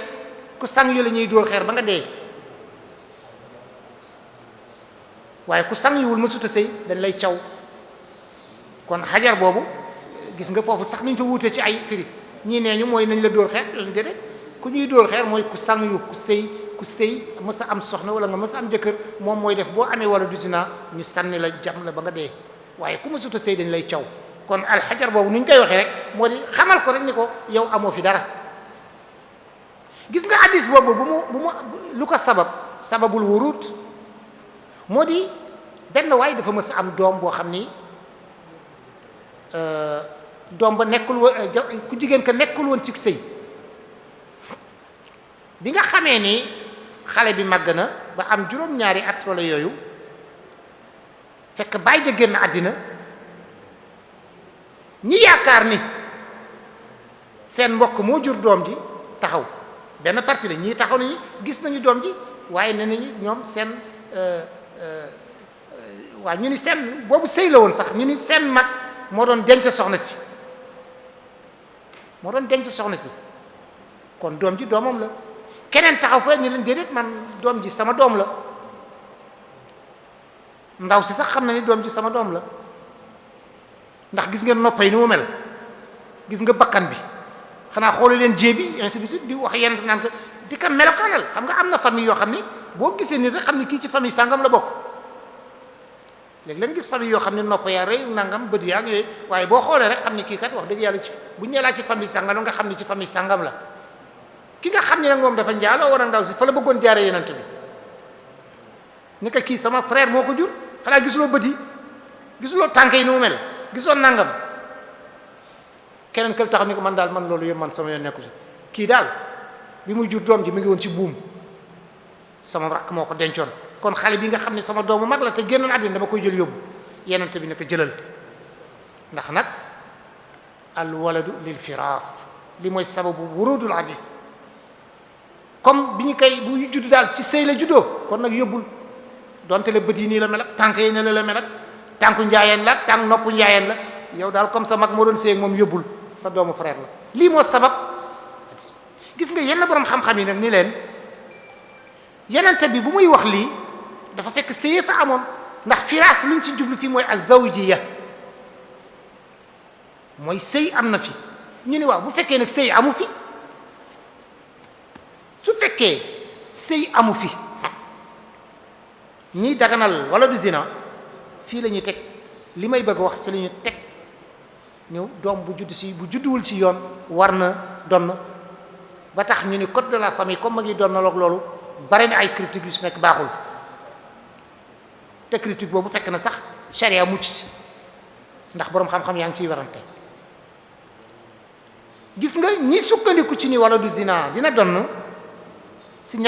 ku sang yu la ñuy dóor xeer ba nga dee waaye ku sang yiwul ma suta sëy dañ lay caw kon xajar boobu gis nga foofu sax niñ fa wuutee ci ay firi ñii nee ñu mooy nañ la dóor xeer leen déedéet ku ñuy dóor xeer mooy ku sang yu ku sëy mës a am soxna wala nga mës a am jëkkër moom mooy def boo amee wala du zina ñu sànni la jam la ba nga dee waaye ku ma suta sëy dañ lay caw kon alxajar boobu ni ñu koy waxee rek moo di xamal ko rek ni ko yow amoo fi dara gis nga hadiis boobu bu mu lu ko sababul wurud moo di benn waay dafa mës a am doom boo xam ni doom ba nekkul woon ku jigéen ka nekkul woon ci sëy bi nga xamee ni xale bi màgg na ba am juróom-ñaari at wala yooyu fekk bàyyi ja génn àddina ñi yaakaar ni seen mbokk moo jur doom ji taxaw benn partie la ñii taxaw nañu gis nañu doom ji waaye nee nañu ñoom seen waaw ñu ni seen boobu sëy la woon sax ñu ni seen mag moo doon denc soxna si kon doom ji doomam la keneen taxaw fa ni leen déedéet man doom ji sama doom la ndaw si sax xam na ni doom ji sama doom la ndax gis ngeen noppay ni mu mel gis nga bakkan bi xanaa xoolu leen jéebi ainsi de suite di wax yenn naan ko di ko melokaanal xam nga am na famille yoo xam ni boo gisee nit rek xam ni kii ci famille sàngam la bokk léegi leen gis famille yoo xam ne nopp yaa rëy nangam bët yaa yooyu waaye boo xoolee rek xam ni kii kat wax dëgg yàlla ci bu ñu laa ci famille sàngam nga xam ni ci famille sàngam la ki nga xam ne nag moom dafa njaaloo war a ndaw si fa la bëggoon jaare yenant bi ni ko kii sama frère moo ko jur xanaa gisuloo bët yi gisuloo tànk yi ni mu mel gisoon nangam keneen kël taxaw ni ko man daal man loolu yëpp man sama yoon nekku ci kii daal bi muy jur doom ji mi ngi woon ci buum sama rakk moo ko dencoon kon xale bi nga xam ne sama doomu mag la te génnoon àddina dama koy jël yóbbu yenante bi ne ko jëlal ndax nag al waladu lil firaas li mooy sababu wurudul hadis comme bi ñu koy bu judd daal ci sëy la juddoo kon nag yóbbul donte la bët yi nii la mel ak tànk yi ne la mel ak tànku njaayeen la tànk noppu njaayeen la yow daal comme sa mag moo doon sëy ak moom yóbbul sa doomu frère la lii moo sabab gis nga yenn borom xam-xam yi nag ni leen yenente bi bu muy wax lii dafa fekk sëyee fa amoon ndax firaas luñ ci jublu fii mooy az-zawjiyya mooy sëy am na fi ñu ne waaw bu fekkee nag sëy amu fi su fekkee sëy amu fi ñiy daganal wala du zina fii la ñuy teg li may bëgg a wax fi la ñuy teg ñëw doom bu judduwul si yoon war na donn ba tax ñu ni code de la famille comme ma ngi donnaloog loolu bare na ay critique yu si nekk baaxul te critique boobu fekk na sax charia mucc si ndax boroom xam-xam yaa ngi ciy warante gis nga ñi sukkandiku ci ni wala du zina dina donn si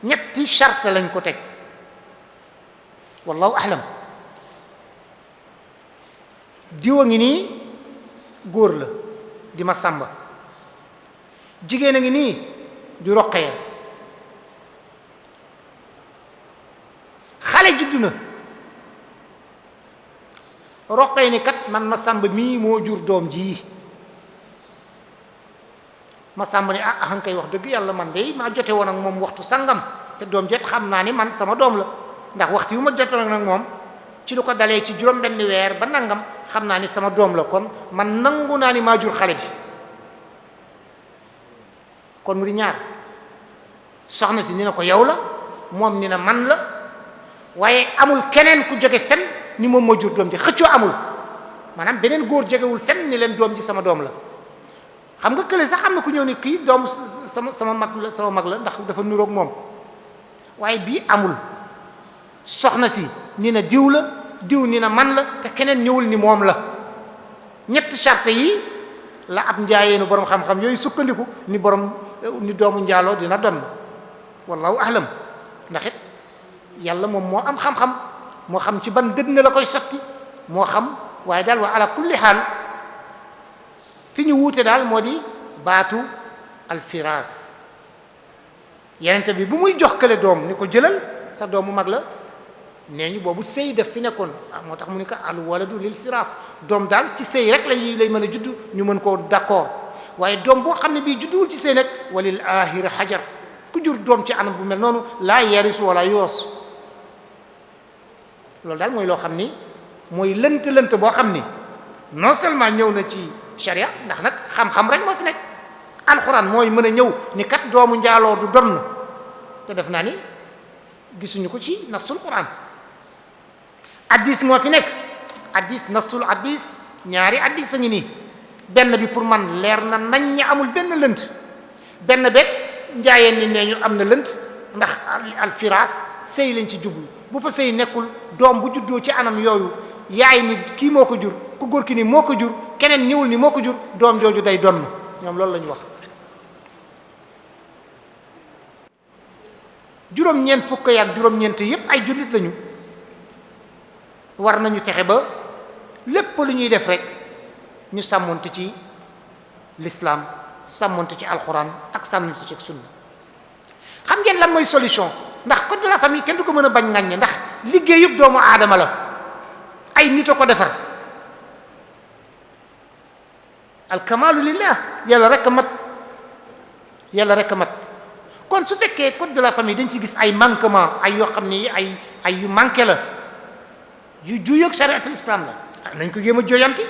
ñetti charte lañ ko teg wallahu ahlam diwa ngi nii góor la di ma sàmba jigéen a ngi nii di roqee xale juddu na roqee ni kat man ma sàmba mii moo jur doom ji ma sàmba ni ah kay wax dëgg yàlla man de maa jote woon ak moom waxtu sangam te doom jet xam naa ni man sama doom la ndax waxtu yu ma jotoon ak moom ci lu ko dalee ci juróom benn weer ba nangam xam naa ni sama doom la kon man nangu naa ni maa jur xale bi kon mu di ñaar soxna si ni na ko yow la moom ni na man la waaye amul keneen ku jóge fen ni moom moo jur doom ji xëccoo amul maanaam beneen góor jógewul fen ni leen doom ji sama doom la xam nga kële sax am na ku ñëw ni kii doom sama mag la ndax dafa nuroog moom waaye bii amul soxna si ni na diw la diw ni na man la te keneen ñëwul ni moom la ñetti charte yi la ab njaayeenu borom xam-xam yooyu sukkandiku ni doomu njaaloo dina donn wallahu ahlam ndax it yàlla moom moo am xam-xam moo xam ci ban dënn la koy sotti moo xam waaye daal wa ala kulli xaal fi ñu wuute daal moo di baatu alfiraas. yenente bi bu muy jox kële doom ni ko jëlal sa doomu mag la nee ñu boobu sëy def fi nekkoon moo tax mu ni ko al waladu lil firaas doom daal ci sëy rek lay mën a judd ñu mën koo d'accord waaye doom boo xam ne bii judduwul ci sëy nag walil ahir hajar ku jur doom ci anam bu mel noonu laa yarisu wala yoos loolu daal mooy loo xam ni mooy lënt boo xam ni non seulement ñëw na ci sharia ndax nag xam-xam rek moo fi nekk alxuraan mooy mën a ñëw ni kat doomu njaaloo du donn te def naa ni gisuñu ko ci nasul quran addis moo fi nekk addis nasul addis ñaari addis a ngi nii benn bi pour man leer na nañ ña amul benn lënt benn beeg njaayeen ni nee ñu am na lënt ndax alfiraas sëy lañ ci jublu bu fa sëy nekkul doom bu juddoo ci anam yooyu yaay ni kii moo ko jur ku góor ki ni moo ko jur keneen ñëwul ni moo ko jur doom jooju day donn ñoom loolu la ñu wax juróom-ñeent fukk ak juróom-ñeent yépp ay jullit lañu war nañu fexe ba lépp lu ñuy def rek ñu sàmmonte ci l'islam sàmmonte ci alxuraan ak sàmmonte ci sunna xam ngeen lan mooy solution ndax code de la famille kenn du ko mën a bañ ŋàññe ndax liggéeyub doomu aadama la ay nit a ko defar alkamalu lillah yàlla rek a mat yàlla rek a mat kon su fekkee code de la famille dañ ci gis ay manquement ay yoo xam ni ay yu manqué la yu juyoog chariatul islam la nañ ko jéem a joyanti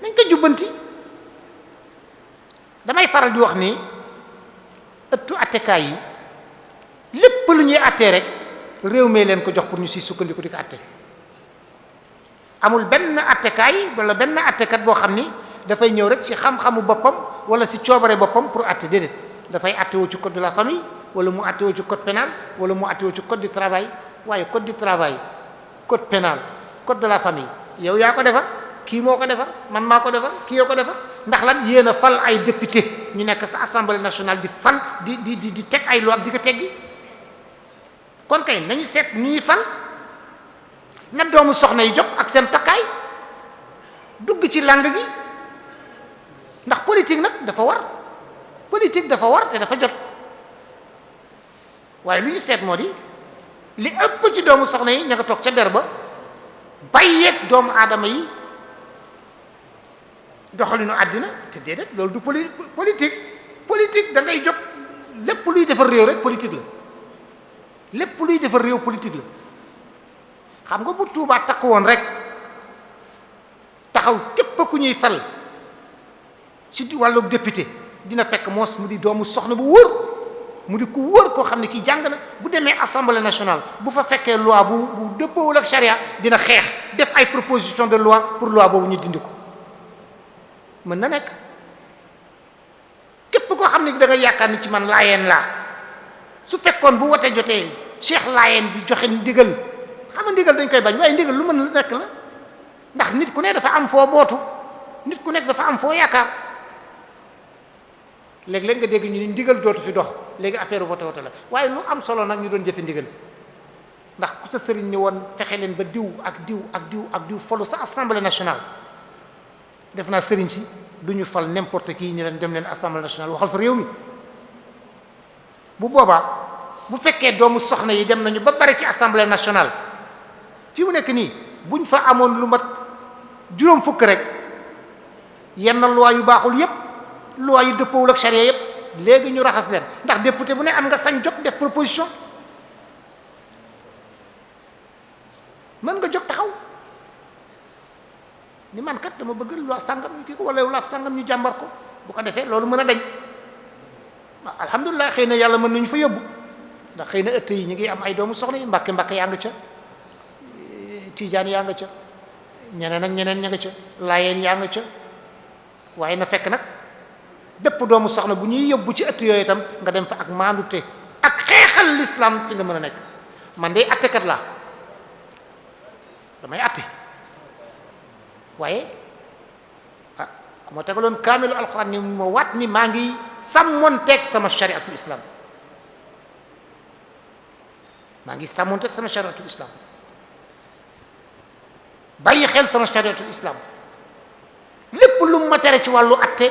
nañ ko jubbanti damay faral di wax ni ëttu attekaay yi lépp lu ñuy attee rek réew mee leen ko jox pour ñu si sukkandiku di ko atte amul benn attekaay wala benn attekat boo xam ni dafay ñëw rek ci xam-xamu boppam wala ci coobare boppam pour atte déedéet dafay attewoo ci code de la famille wala mu attewoo ci code pénal wala mu attewoo ci code du travail waaye code du travail code pénal code de la famille yow yaa ko defar kii moo ko defar man maa ko defar kii yoo ko defar ndax lan yéen a fal ay député ñu nekk sa assemblée nationale di fal di teg ay loi di ko teggi kon kay nañu seet ñu ñuy fal na doomu soxna yi jóg ak seen takkaay dugg ci lang gi ndax politique nag dafa war politique dafa war te dafa jot waaye lu ñu seet moo di li ëpp ci doomu soxna yi ña nga toog ca der ba bàyyeeg doomu aadama yi doxalinu àddina te déedéet loolu du politique da ngay jóg lépp luy defar réew rek politique la lépp luy defar réew politique la xam nga bu Tuubaa takk woon rek taxaw képp ku ñuy fal ci wàllu député dina fekk moos mu di doomu soxna bu wóor mu di ku wóor koo xam ne kii jàng na bu demee assemblée nationale bu fa fekkee loi bu dëppoowul ak charia dina xeex def ay proposition de loi pour loi boobu ñu dindi ko mën na nekk képp koo xam ne da nga yaakaar ni ci man laayeen laa su fekkoon bu wote jotee cheikh laayeen bi joxe ndigal xam nga ndigal dañ koy bañ waaye ndigal lu mën lu nekk la ndax nit ku ne dafa am foo bootu nit ku nekk dafa am foo yaakaar léeg-léeg nga dégg ñu ni ndigal dootu fi dox léegi affaire wote la waaye lu am solo nag ñu doon jëfe ndigal ndax ku sa sëriñ ni woon fexe leen ba diw ak diw ak diw ak diw falu sa assemblée nationale def naa sëriñ si du ñu fal n'importe qui ni leen dem leen assemblée nationale waxal fa réew mi bu boobaa bu fekkee doomu soxna yi dem nañu ba bari ci assemblée nationale fi mu nekk nii buñ fa amoon lu mat juróom fukk rek yenn loi yu baaxul yépp loi yu dëppoowul ak charia yépp léegi ñu raxas leen ndax député bu ne am nga sañ jóg def proposition mën nga jóg taxaw ni man kat dama bëgg loi sàngam ñu kii ko wala loi sàngam ñu jàmbar ko bu ko defee loolu mën a dañ alhamdulilah xëy na yàlla mën nañu fa yóbbu ndax xëy na ëtt yi ñu ngi am ay doomu soxna yi mbàkke yaa nga ca tiijaan yaa nga ca ñeneen ak ñeneen ña nga ca laayeen yaa nga ca waaye na fekk nag bépp doomu soxna bu ñuy yóbbu ci ëtt yooyu itam nga dem fa ak maandute ak xeexal l'islam fi nga mën a nekk man de attekat laa damay atte waaye ku ma tegaloon kaamilu alxuraan ni ma waat ni maa ngi sàmmonteeg sama shariatul islam maa ngi sàmmonteeg sama shariatul islam bàyyi xel sama chariatul islam lépp lu ma tere ci wàllu atte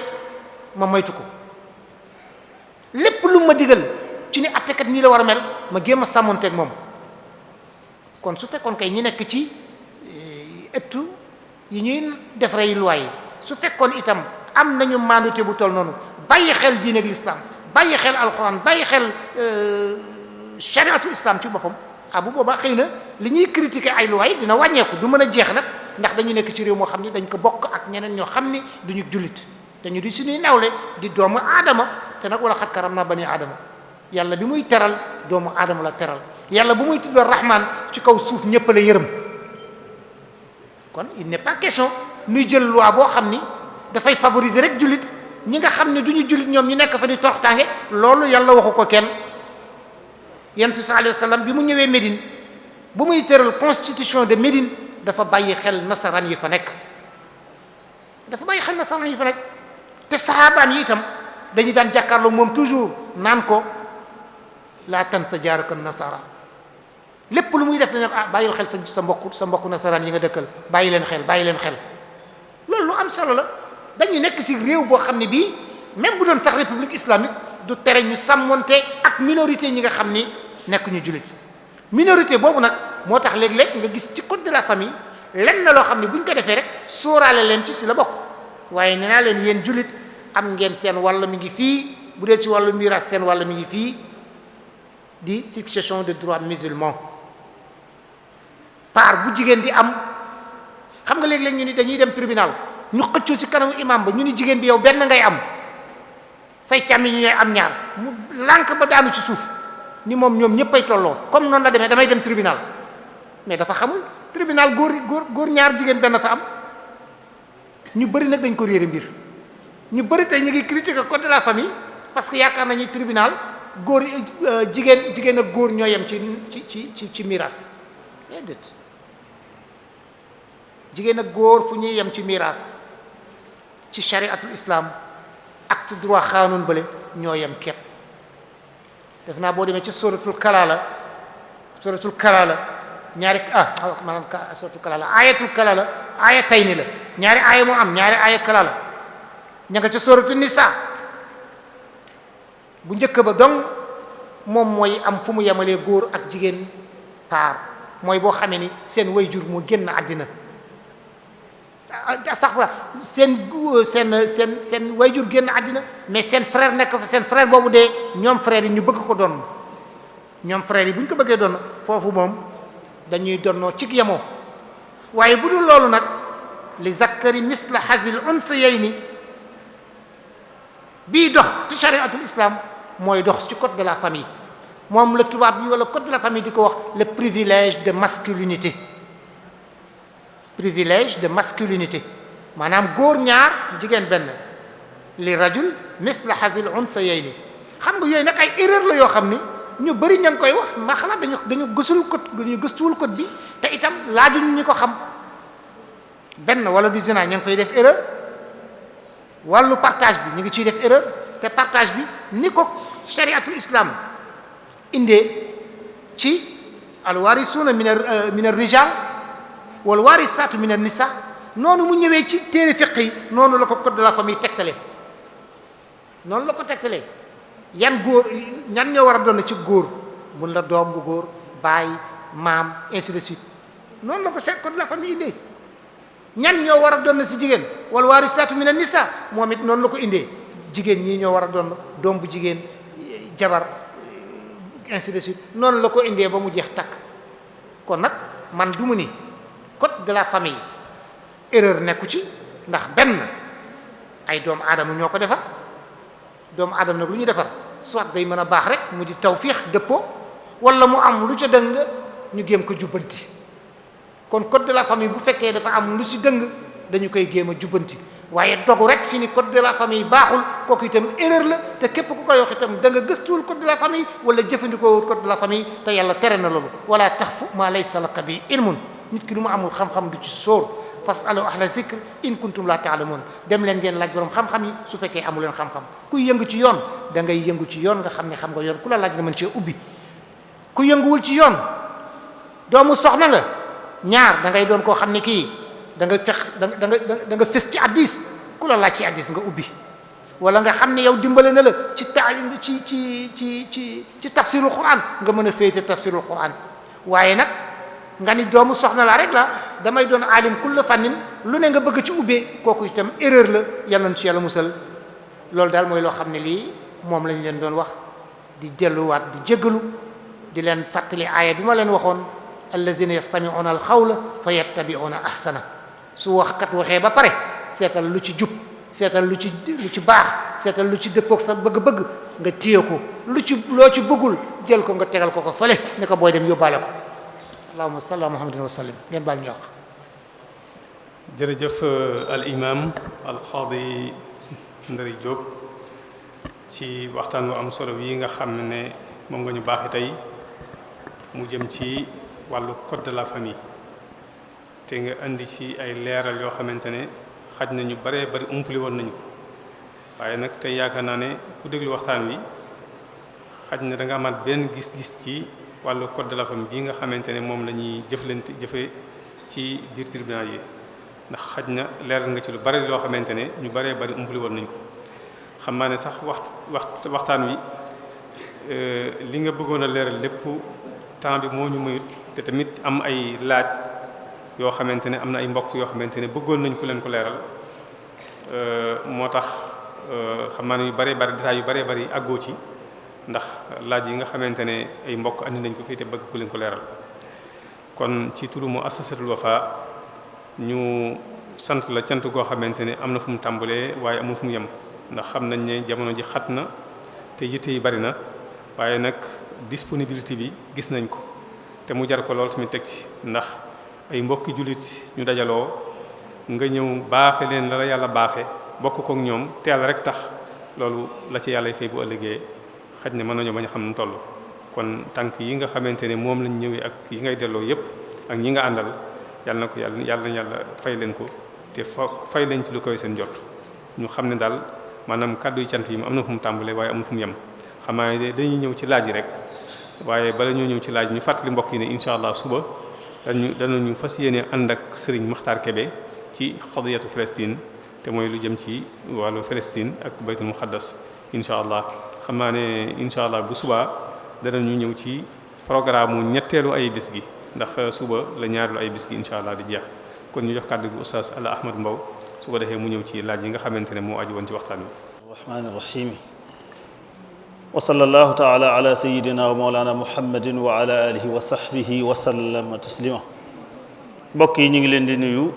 ma moytu ko lépp lu ma digal ci ni attekat nii la war a mel ma géem a sàmmonteeg moom. kon su fekkoon kay ñi nekk ci ëttu yi ñuy defaree loi yi su fekkoon itam am nañu mandute bu toll noonu bàyyi xel diine ak l'islam bàyyi xel alxuraan bàyyi xel chariatu islam ci boppam bu boobaa xëy na li ñuy critiquer ay loi dina wàññeeku du mën a jeex nag ndax dañu nekk ci réew moo xam ni dañ ko bokk ak ñeneen ñoo xam ni duñu jullit dañu di suñuy nawle di doomu aadama te nag wala xat karam naa bani aadama yàlla bi muy teral doomu aadama la teral yàlla bu muy tuddal rahman ci kaw suuf ñëpp la yërëm kon il n'est pas question nuy jël loi boo xam ni dafay favoriser rek jullit ñi nga xam ne du ñu jullit ñoom ñu nekk fa di toroxtaange loolu yàlla waxu ko kenn. yonent bi sallallahu alayhi wa sallam bi mu ñëwee Médine bu muy tëral constitution de Médine dafa bàyyi xel nasaraan yi fa nekk te sahaabaan yi itam dañu daan jàkkaarloo moom toujours naan ko laa tansa jaaraka nasara lépp lu muy def dañu bàyyil xel sa mbokku nasaraan yi nga dëkkal bàyyi leen xel loolu lu am solo la. dañu nekk ci réew boo xam ne bii même bu doon sax république islamique du tere ñu sàmmonte ak minorité ñi nga xam ni nekk ñu jullit minorité boobu nag moo tax léeg-léeg nga gis ci code de la famille lenn loo xam ne bu ñu ko defee rek sóoraale leen ci la bokk waaye nee naa leen yéen jullit am ngeen seen wàll mi ngi fii bu dee ci wàllu miraas seen wàll mi ngi fii di succession de droit musulman part bu jigéen di am xam nga léeg-léeg ñu ni dañuy dem tribunal ñu xëccoo ci kanamu imam ba ñu ni jigéen bi yow benn ngay am say càmmi ñu ñooy am ñaar mu lànk ba daanu ci suuf ni moom ñoom ñëppay tolloo comme noonu la demee damay dem tribunal mais dafa xamul tribunal góor ñaar jigéen benn fa am ñu bëri nag dañ ko réere mbir ñu bëri tey ñu ngi critiquer code de la famille parce que yaakaar nañu tribunal góor jigéen ak góor ñoo yem ci miraas déedéet jigéen ak góor fu ñuy yem ci miraas ci chariatul islam acte droit xaanoon bële ñoo yem képp def naa boo demee ci suratul kalaala ñaari maanaam suratul kalaala ayatul kalaala aaya tay ni la ñaari aaya moo am ñaari aaya kalaala ña nga ca suratul nisa bu njëkk ba donc moom mooy am fu mu yemalee góor ak jigéen paar mooy boo xamee ni seen wayjur moo génn àddina sax seen wayjur génn àddina mais seen frère nekk fa seen frère boobu dee ñoom frère yi ñu bëgg ko doon ñoom frère yi bu ñu ko bëggee doon foofu moom dañuy donnoo ci yemoo waaye bu dul loolu nag li zakkari misla hazil unsayayni bii dox ci chariatul islam mooy dox ci code de la famille moom la tubaab bi wala code de la famille di ko wax le privilège de masculinité maanaam góor ñaar jigéen benn li rajul misla hazil unsayayni xam nga yooyu nag ay erreur la yoo xam ni ñu bëri ña ngi koy wax ma xalaat dañu gëstuwul code bi te itam laajuñu ñu ko xam benn wala du zina ña ngi fay def erreur wàllu partage bi ñu ngi ciy def erreur te partage bi ni ko chariatul islam indee ci alwarisuuna min ar-rijal wal warisaatu min an-nisa noonu mu ñëwee ci téere fiqh yi noonu la ko code de la famille tegtalee yan góor ñan ñoo war a doon ci góor mun la doom bu góor baay maam ainsi de suite noonu la ko code de la famille indee ñan ñoo war a doon ci jigéen wal warisaatu min an-nisa moom it noonu la ko indee jigéen ñii ñoo war a doom bu jigéen jabar ainsi de suite noonu la ko indee ba mu jeex takk kon nag man du mu ni code de la famille erreur nekku ci ndax benn ay doomu aadama ñoo ko defar doomu aadama nag lu ñu defar soit day mën a baax rek mu di tawfiix dëppoo wala mu am lu ca dëng ñu géem ko jubbanti kon code de la famille bu fekkee dafa am lu si dëng dañu koy géem a jubbanti waaye dogu rek si ni code de la famille baaxul kooku itam erreur la te képp ku koy wax itam da nga gëstuwul code de la famille wala jëfandikoo code de la famille te yàlla tere na loolu wala taxfu ma laysa laka bi ilmun nit ki lu mu amul xam-xam du ci sóor fasalu ahla zikr in kuntum la ta'lamun dem leen ngeen laaj borom xam-xam yi su fekkee amu leen xam-xam kuy yëngu ci yoon da ngay yëngu ci yoon nga xam ne xam nga yoon ku la laaj nga mën cee ubbi ku yënguwul ci yoon doomu soxna nga ñaar da ngay doon koo xam ne kii da nga fex da nga fes ci hadis ku la laaj ci hadis nga ubbi wala nga xam ne yow dimbale na la ci ci tafsirul quran nga mën a féete tafsirul quran waaye nag nga ni doomu soxna la rek la damay doon alim kulla fannin lu ne nga bëgg ci ubbee kooku itam erreur la yal nañ ci yàlla musal loolu daal mooy loo xam ne lii moom lañ leen doon wax di delluwaat di jéggalu di leen fàttali aaya bi ma leen waxoon allazina yastami'una alxawla fa yattabi'una ahsana su waxkat waxee ba pare seetal lu ci jub seetal lu ci baax seetal lu ci dëppoog sa bëgg-bëgg nga téye ko loo ci bëggul jël ko nga tegal ko fële ne ko booy dem yóbbaale ko allahumma salli ala muhammadin wa sallim ngeen baal ñu wax. jërëjëf al imam al xaadi Ndari Diop ci waxtaan wu am solo yi nga xam ne moom nga ñu baaxee tey mu jëm ci wàllu code de la famille te nga indi ci ay leeral yoo xamante ne xaj na ñu baree bari umpali woon nañu ko waaye nag tey yaakaar naa ne ku déglu waxtaan wi xaj na da nga amaat benn gis-gis ci wàllu code de la famille bii nga xamante ne moom la ñuy jëfe ci biir tribunal yi ndax xaj na leeral nga ci lu bari loo xamante ne ñu baree bari umpali woon nañu ko xam naa ne sax waxtaan wi li nga bëggoon a leeral lépp temps bi moo ñu mayut te tamit am ay laaj yoo xamante ne am na ay mbokk yoo xamante ne bëggoon nañ ku leen ko leeral moo tax xam naa ne yu baree bari détails yu baree bari àggoo ci ndax laaj yi nga xamante ne ay mbokk andi nañ ko fii te bëgg ku leen ko leeral kon ci turu muassasatul Wafa ñu sant la cant goo xamante ne am na fu mu tàmbalee waaye amul fu mu yem ndax xam nañ ne jamono ji xat na te yitte yi bari na waaye nag disponibilité bi gis nañ ko te mu jar ko lool tamit teg ci ndax ay mbokki jullit ñu dajaloo nga ñëw baaxe leen la yàlla baaxe bokk kook ñoom te yàlla rek tax loolu la ci yàlla fay bu ëllëgee xaj ne mën nañoo bañ a xam nu toll kon tànk yi nga xamante ne moom lañ ñëwee ak yi ngay delloo yépp ak ñi nga àndal yàlla na ko yàlla fay leen ko te fay leen ci lu koy seen jot ñu xam ne daal maanaam kàddu yu cant yi am na fu mu tàmbalee waaye amul fu mu yem xam naa ne dañuy ñëw ci laaj yi rek waaye bala ñoo ñëw ci laaj ñu fàttali mbokk yi ne incha allah suba danañu fas yéene ànd ak Serigne Makhtar Kébé ci xadiyatu Palestine te mooy lu jëm ci wàllu Palestine ak baytul muqaddas incha allah xam naa ne incha allah bu subaa danañu ñëw ci programme mu ñetteelu ay bis gi ndax suba la ñaareelu ay bis gi incha allah di jeex kon ñu jox kàddu gi oustaz Alla Ahmad Mbow su ko defee mu ñëw ci laaj yi nga xamante ne moo aju woon ci waxtaan wi. rahmaani rahiim wa sallallahu taala ala sayidina wa mawlana muhammadin wa ala alihi wa sahbihi wa sallama taslima mbokk yi ñu ngi leen di nuyu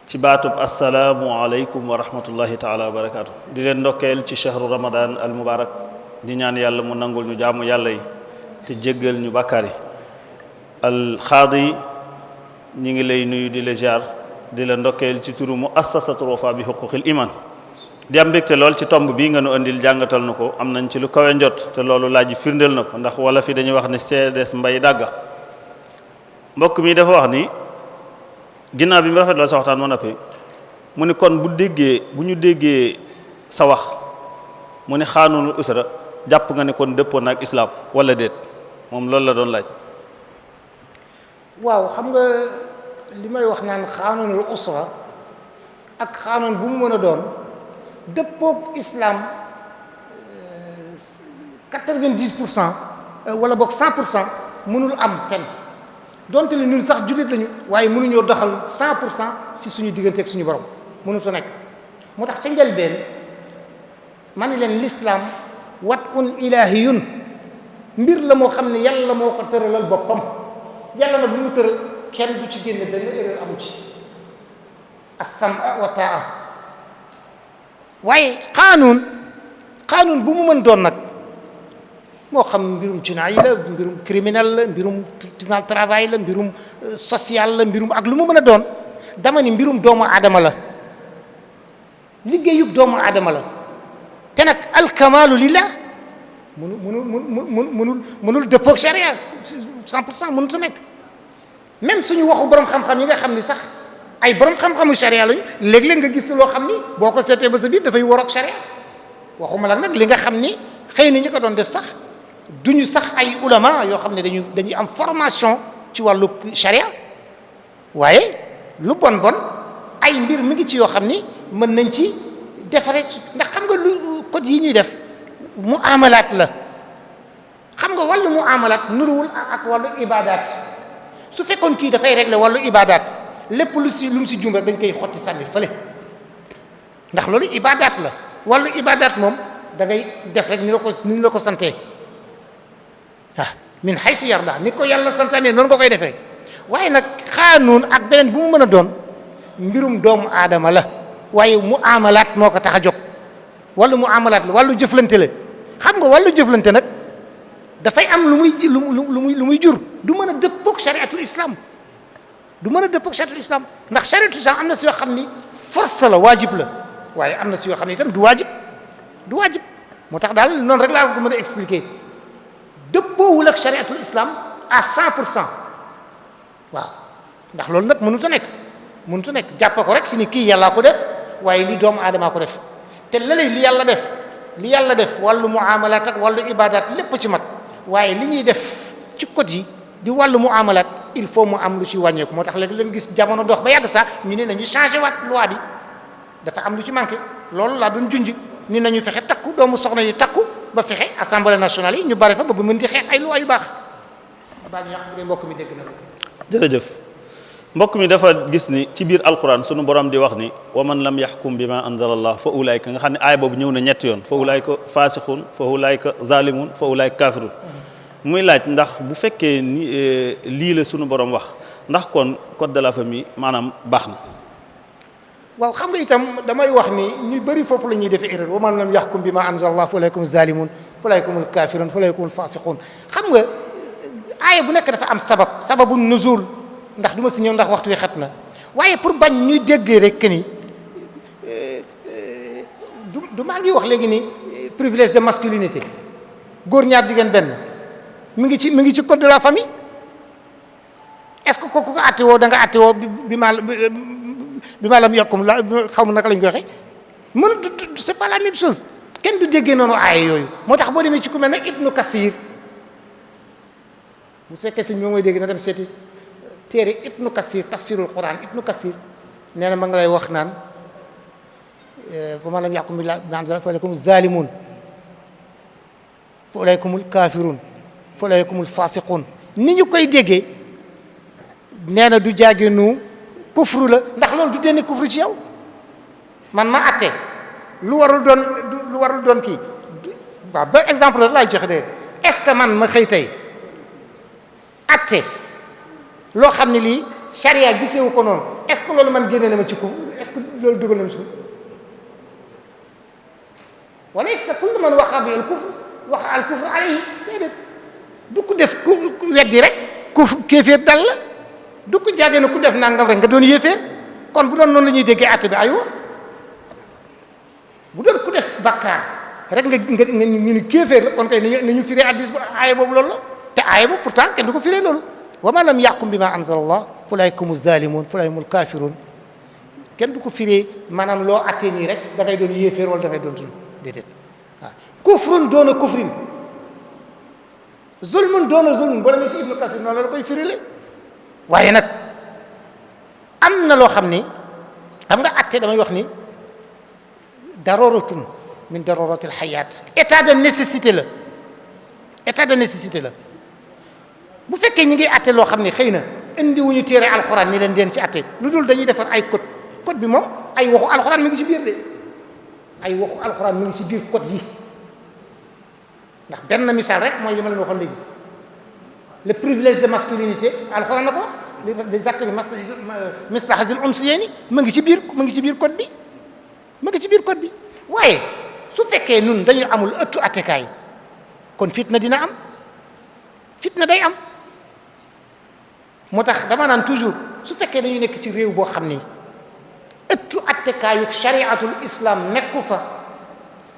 ci baatub assalaamu aleykum wa rahmatullahi taala wa barakaatu di leen ndokkeel ci shahru ramadan al mubarak di ñaan yàlla mu nangul ñu jaamu yàlla yi te jéggal ñu bàkkaar yi al xaadi ñi ngi lay nuyu di la jaar di la ndokkeel ci turu muassasatul Wafa bi huquqil iman di am mbégte lool ci tomb bii nga nu andil jàngatal na ko am nañ ci lu kawe njot te loolu laaj yi firndeel na ko ndax wala fi dañuy wax ne seedes mbay dàgga mbokk mi dafa wax ni ginnaaw bi mu rafet la sa waxtaan moo noppi mu ni kon bu ñu déggee sa wax mu ni xaanunul usra jàpp nga ne kon dëppoon na ak islaam wala déet moom loolu la doon laaj. waaw xam nga li may wax naan xaanunul usra ak xaanoon bu mu mën a doon dëppook islam 90% wala boog 100% mënul am fenn donte ne ñun sax jullit lañu waaye mënuñoo doxal 100% si suñu diggante ak suñu borom mënu sa nekk moo tax ca njëlbeen ma ni leen l'islam wat un ilahiyun mbir la moo xam ne yàlla moo ko tëralal boppam yàlla na bu mu tëral kenn du ci génn benn erreur amu ci as-sam'a wa ta'a waaye xaanuun bu mu mën doon nag moo xam mbirum jinaay la mbirum criminel la mbirum tribunal travail la mbirum social la mbirum ak lu mu mën a doon dama ni mbirum doomu aadama la liggéeyub doomu aadama la te nag alkamaalu lillah mënul dëppoog sharia 100% mënut a nekk même suñu waxu borom xam-xam yi nga xam ni sax ay borom xam-xamu sharia lañu léeg-léeg nga gis loo xam ni boo ko seetee ba sa biir dafay waroog sharia waxuma la nag li nga xam ni xëy na ñi ko doon def sax duñu sax ay ulama yoo xam ne dañuy am formation ci wàllu sharia waaye lu bon bon ay mbir mi ngi ci yoo xam ni mën nañ ci defare ndax xam nga lu code yi ñuy def mu amalaat la xam nga wàllu mu amalaat nuruwul ak wàllu ibaadaat su fekkoon kii dafay régler wàllu ibaadaat lépp lu mu si jum rek dañ koy xotti sànni fële ndax loolu ibaadaat la wàllu ibaadaat moom da ngay def rek ni la ko santee min haysi yarda ni ko yàlla santaane noonu nga koy defee waaye nag xaanuun ak beneen bu mu mën a doon mbirum doomu aadama la waaye mu amalaat moo ko tax a jóg wàllu mu amalaat la wàllu jëflante la xam nga wàllu jëflante nag dafay am lu muy jur du mën a dëppoog chariatul islam du mën a dëppoog chariatul islam ndax chariatul islam am na si yoo xam ni force la waajib la waaye am na si yoo xam ne itam du waajib moo tax daal noonu rek laa ko mën a expliquer dëppoowul ak chariatul islam à 100% waaw ndax loolu nag mënut a nekk jàpp ko rek si ni kii yàllaa ko def waaye li doomu aadamaa ko def te lële li yàlla def wàllu muamalat ak wàllu ibadat lépp ci mat waaye li ñuy def ci code yi di wàllu muamalat il faut mu am lu ci wàññeeku moo tax léegi leen gis jamono dox ba yàgg sax ñu ne nañu changé waat loi bi dafa am lu ci manqué loolu laa doon junj ni nañu fexe takku doomu soxna yi takku ba fexe assemblée nationale yi ñu bare fa ba bu mën di xeex ay loi yu baax baal ñax bu dee mbokk mi dégg na la. jërëjëf mbokk mi dafa gis ni ci biir alquran sunu borom di wax ni wa man lam yaxkum bi ma anzalallah fa ulaayka nga xam ne aay boobu ñëw na ñetti yoon fa ulaayka faasixun fa ulaayka zalimun fa ulaayka kafirun muy laaj ndax bu fekkee ni lii la sunu borom wax ndax kon code de la famille maanaam baax na. waaw xam nga itam damay wax ni ñu bëri foofu la ñuy defee erreur wa man lam yaxkum bi ma anzalallah fa ulaykum zalimun fa ulaykumul kafirun fa ulaykumul fasiqun xam nga aaya bu nekk dafa am sababu nuzul ndax du ma si ñëw ndax waxtu wi xat na waaye pour bañ ñuy déggee rek ni du maa ngi wax léegi ni privilège de masculinité góor ñaar jigéen benn mi ngi ci code de la famille est-ce que kooku ko àtte woo da nga àtte woo bi ma lam yokkum la xaw ma naka lañ koy waxee mën c'est pas la même chose kenn du déggee noonu aaya yooyu moo tax boo demee ci ku mel ne Ibnu Kasir bu fekkee sëñ bi mooy dégg na dem seeti téere Ibnu Kasir tafsirul Quran Ibnu Kasir nee na ma nga lay wax naan fa man lam yaxkum bimaa anzala fa ulaykum zalimun fa ulaykumul kafirun fa ulaykumul fasiqun ni ñu koy déggee nee na du jaaginu kufru la ndax loolu du dénne kufru ci yow man ma atte lu warul doon kii waaw ba exemple la laay joxe de est-ce que man ma xëy tey atte loo xam ne lii charia gisewu ko noonu est-ce que loolu man génne na ma ci kufr est-ce que loolu dugal na ma ci kufr wala est-ce que kullu man waqa bi al kufr waqa al kufr alayhi déedéet du ko def ku weddi rek kufr kéeféer dal la du ko jàggee ne ku def nangam rek nga doon yéeféer kon bu doon noonu la ñuy déggee atte bi aywa bu doon ku def bakkaar rek nga ñu ni kéeféer la kon kay nañu firee addis bu aaya boobu loolu la te aaya boobu pourtant kenn du ko firee loolu wa man lam yaxkum bi ma anzalallah fa ulaykumu zalimun fa ulaykumul kafirun kenn du ko firee maanaam loo attee nii rek da ngay doon yéeféer wala da ngay doon tun déedéet waaw kufrun doona kufrin zulmun doona zulmun boo demee ci Ibnu Kasir noonu la koy firile waaye nag am na loo xam ni xam nga atte damay wax ni daroratun min daruratil hayat état de nécessité la bu fekkee ñi ngi atte loo xam ne xëy na indi wuñu téere alxuraan ni leen den ci atte lu dul dañuy defar ay code bi moom ay waxu alxuraan mi ngi ci biir de ay waxu alxuraan mi ngi ci biir code yi ndax benn misaal rek mooy li ma leen waxoon léegi le privilège de masculinité alxuraan na ko wax les actes de mustahazil unsiyeni ma ngi ci biir code bi waaye su fekkee nun dañu amul ëttu attekaay kon fitna dina am fitna day am moo tax dama naan toujours su fekkee dañu nekk ci réew boo xam ni ëttu attekaayu chariatul islam nekku fa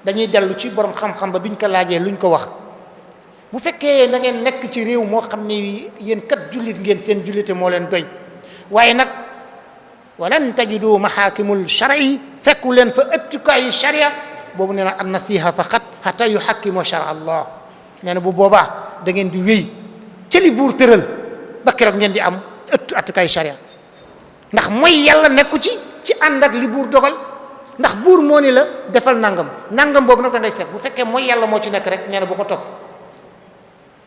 dañuy dellu ci borom xam-xam ba biñ ko laajee luñ ko wax bu fekkee da ngeen nekk ci réew moo xam ni yéen kat jullit ngeen seen jullite moo leen doy waaye nag walan tajidu mahakimul shar'i fekku leen fa ëttukaayu sharia boobu nee na an nasiha faqat hatta yuhakkimu shara allah nee na bu boobaa da ngeen di wéy ci li buur tëral ba keroog ngeen di am ëttu attukaayu sharia ndax mooy yàlla nekku ci ànd ak li buur dogal, ndax buur moo ni la defal nangam boobu nag da ngay seet bu fekkee mooy yàlla moo ci nekk rek nee na bu ko topp.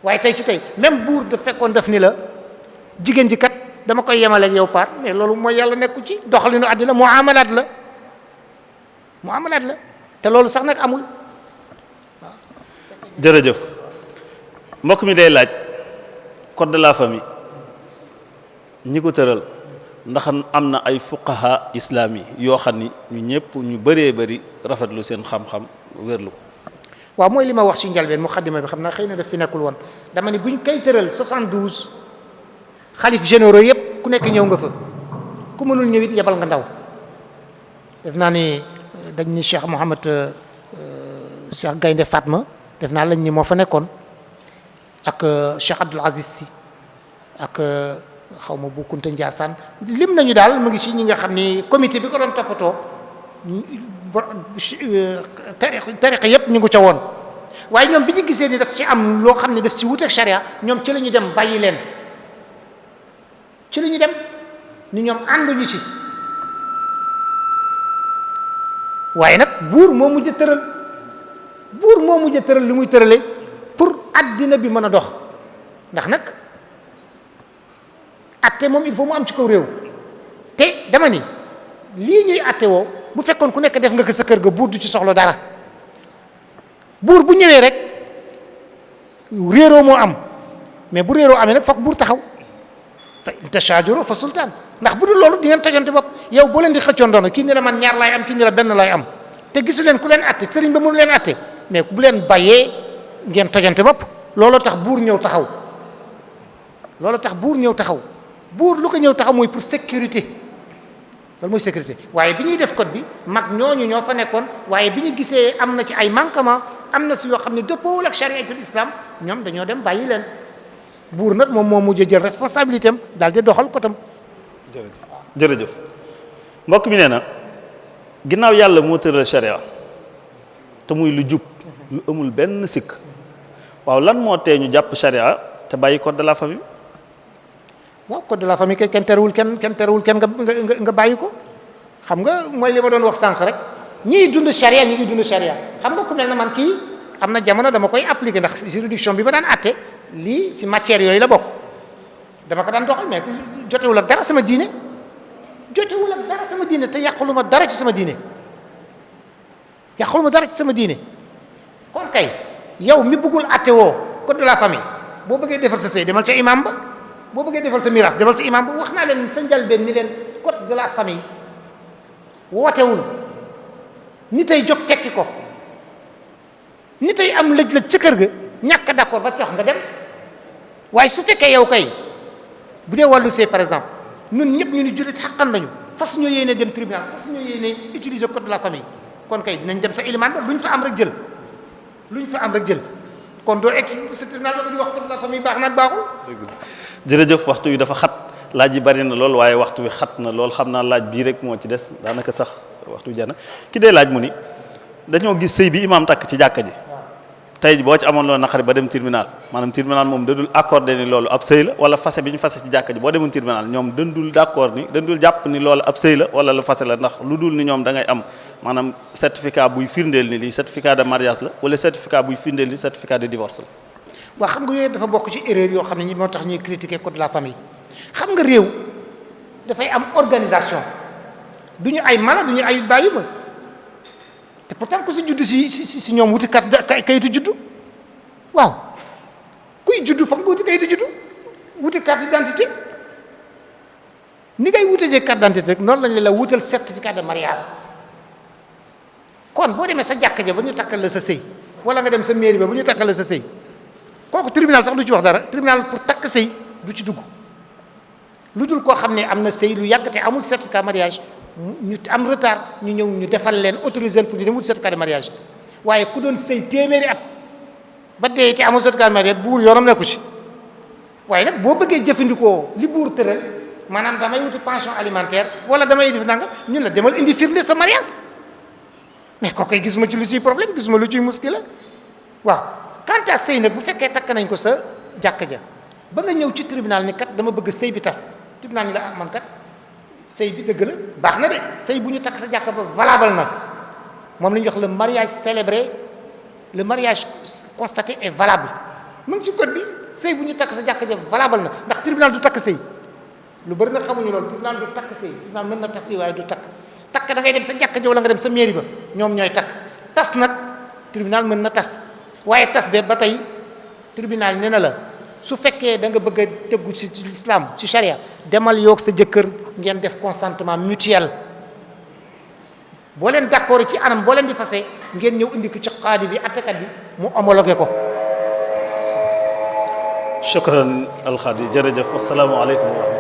waaye tey ci tey même buur da fekkoon def ni la jigéen ji kat dama koy yemale ak yow paar, mais loolu mooy yàlla nekku ci doxalinu àddina muamalaat la te loolu sax nag amul. jërëjëf mbokk mi day laaj code de la famille ñi ko tëral ndax am na ay fuqaha islami yoo xam ni ñu bëree bëri rafetlu seen xam-xam wérlu ko. waaw mooy li ma wax ci njëlbeen muqaddima bi xam naa xëy na daf fi nekkul woon dama ni buñ koy tëral 72 xalif généraux yëpp ku nekk ñëw nga fa ku mënul ñëw it yebal nga ndaw. def naa ni dañ ni Cheikh Mouhamad Cheikh Gaynde Fatma def naa lañ ni moo fa nekkoon ak Cheikh Abdoul Aziz Sy ak xaw ma bu Kunta Ndiassane lim nañu daal mu ngi ci ñi nga xam ni comité bi ko doon toppatoo tariqa yëpp ñu ngi ca woon. waaye ñoom bi ñu gisee ni daf ci am loo xam ne daf si wuteeg charia ñoom ci la ñu dem bàyyi leen ci la ñu dem ni ñoom ànduñu ci. waaye nag buur moo mujj tëral li muy tërale pour addina bi mën a dox ndax nag atte moom il faut mu am ci kaw réew te dama ni lii ñuy atte woo bu fekkoon ku nekk def nga ko sa kër ga buur du ci soxla dara buur bu ñëwee rek réeroo moo am mais bu réeroo amee nag foog buur taxaw fa tashaajuro fa sultaan ndax bu dul loolu di ngeen tojante bopp yow boo leen di xëccoon doon kii ni la man ñaar laay am kii ni la benn laay am te gisu leen ku leen atte sëriñ ba mënu leen atte mais bu leen bàyyee ngeen tojante bopp looloo tax buur ñëw taxaw buur lu ko ñëw taxaw mooy pour sécurité loolu mooy sécurité waaye bi ñuy def code bi mag ñooñu ñoo fa nekkoon waaye bi ñu gisee am na ci ay manquement am na si yoo xam ne dëppoowul ak chariatul islam ñoom dañoo dem bàyyi leen buur nag moom moo mujj jël responsabilité am daal di doxal kotam. jërëjëf mbokk mi nee na ginnaaw yàlla moo tëral charia te muy lu jub lu amul benn sikk waaw lan moo tee ñu jàpp charia te bàyyi code de la famille. waaw code de la famille kay kenn terewul kenn nga bàyyi ko xam nga mooy li ma doon wax sànq rek ñii dund charia ñi ngi dund charia xam nga ku mel na man kii am na jamono dama koy appliquer ndax juridiction bi ma daan atte lii si matière yooyu la bokk dama ko daan doxal mais jotewul ak dara sama diine te yàqulu ma dara ci sama diine kon kay yow mi bëggul atte woo code de la famille boo bëggee defal sa sëy demal ca imam ba boo bëggee defal sa miraas demal sa imam ba wax naa leen sa njalbeen ni leen code de la famille wootewul ni tey jóg fekki ko ni tey am lëj-lëj ca kër ga ñàkk d'accord ba jox nga dem waaye su fekkee yow kay bu dee wàllu sëy par exemple ñun ñëpp ñu ni jullit xaqan lañu fas ñu yéene dem tribunal fas ñu yéene utiliser code de la famille kon kay dinañ dem sa ilimaan ba lu ñu fa am rek jël kon doo egg sa tribunal ba nga di wax code de la famille baax na baaxul. jërëjëf waxtu wi dafa xat laaj yi bari na lool waaye waxtu wi xat na lool xam naa laaj bii rek moo ci des daanaka sax waxtu wi jana ki dee laaj mu ni dañoo gis sëy bi imaam takk ci jàkka ji tey boo ci amoon loolu naqari ba dem tribunal maanaam tribunal moom dadul accordé ni loolu ab sëy la wala fase bi ñu fase ci jàkka ji boo demoon tribunal ñoom dandul d'accord ni dandul jàpp ni loolu ab sëy la wala lu fase la ndax lu dul ni ñoom da ngay am maanaam certificat buy firndeel ni lii certificat de mariage la wala certificat buy firndeel ni certificat de divorce la. waaw xam nga yooyu dafa bokk ci erreur yoo xam ne moo tax ñuy critiquer code de la famille xam nga réew dafay am organisation du ñu ay mala du ñu ay bàyyi ma te pourtant ku si judd si ñoom wuti kayitu juddu waaw kuy juddu foog nga wuti kayitu juddu wuti carte d'identité ni ngay wutee carte d'identité rek noonu lañ la wutal certificat de mariage kon boo demee sa jàkka ja ba ñu takkal la sa sëy wala nga dem sa mairie ba bu ñu takkal la sa sëy kooku tribunal sax du ci wax dara tribunal pour takk sëy du ci dugg lu dul koo xam ne am na sëy lu yàgg te amul certificat mariage ñu am retard ñu ñëw ñu defal leen autorisé pour ñu dem wut certificat de mariage waaye ku doon sëy téeméeri at ba dee te amul certificat de mariage buur yoonam nekku ci waaye nag boo bëggee jëfandikoo li buur tëral maanaam damay wuti pension alimentaire wala damay def nanga ñun la demal indi firnde sa mariage mais kooku koy gisuma ci lu ciy problème gisuma lu ciy muskila waaw quant à sëy nag bu fekkee takk nañ ko sa jàkka ja ba nga ñëw ci tribunal ni kat dama bëgg sëy bi tas tribunal ni la man kat sëy bi dëgg la baax na de sëy bu ñu takk sa jàkka ba valable na moom la ñuy wax le mariage célébré le mariage constaté est valable mu ngi ci code bi sëy bu ñu takk sa jàkka ja valable na ndax tribunal du takk sëy lu bëri nag xamuñu loolu tribunal du takk sëy tribunal mën na tas sëy waaye du takk da ngay dem sa jàkka ja wala nga dem sa mairie ba ñoom ñooy takk tas nag tribunal mën na tas waaye tas be ba tey tribunal nee na la su fekkee da nga bëgg a tëggu ci l'islam ci charia demal yoog sa jëkkër ngeen def consentement mutuel boo leen d'accord ci anam boo leen di fase ngeen ñëw indi ko ci qaadi bi attekat bi mu homologué ko. shukran alxaadi jërëjëf assalaamu aleykum wa rahmatulah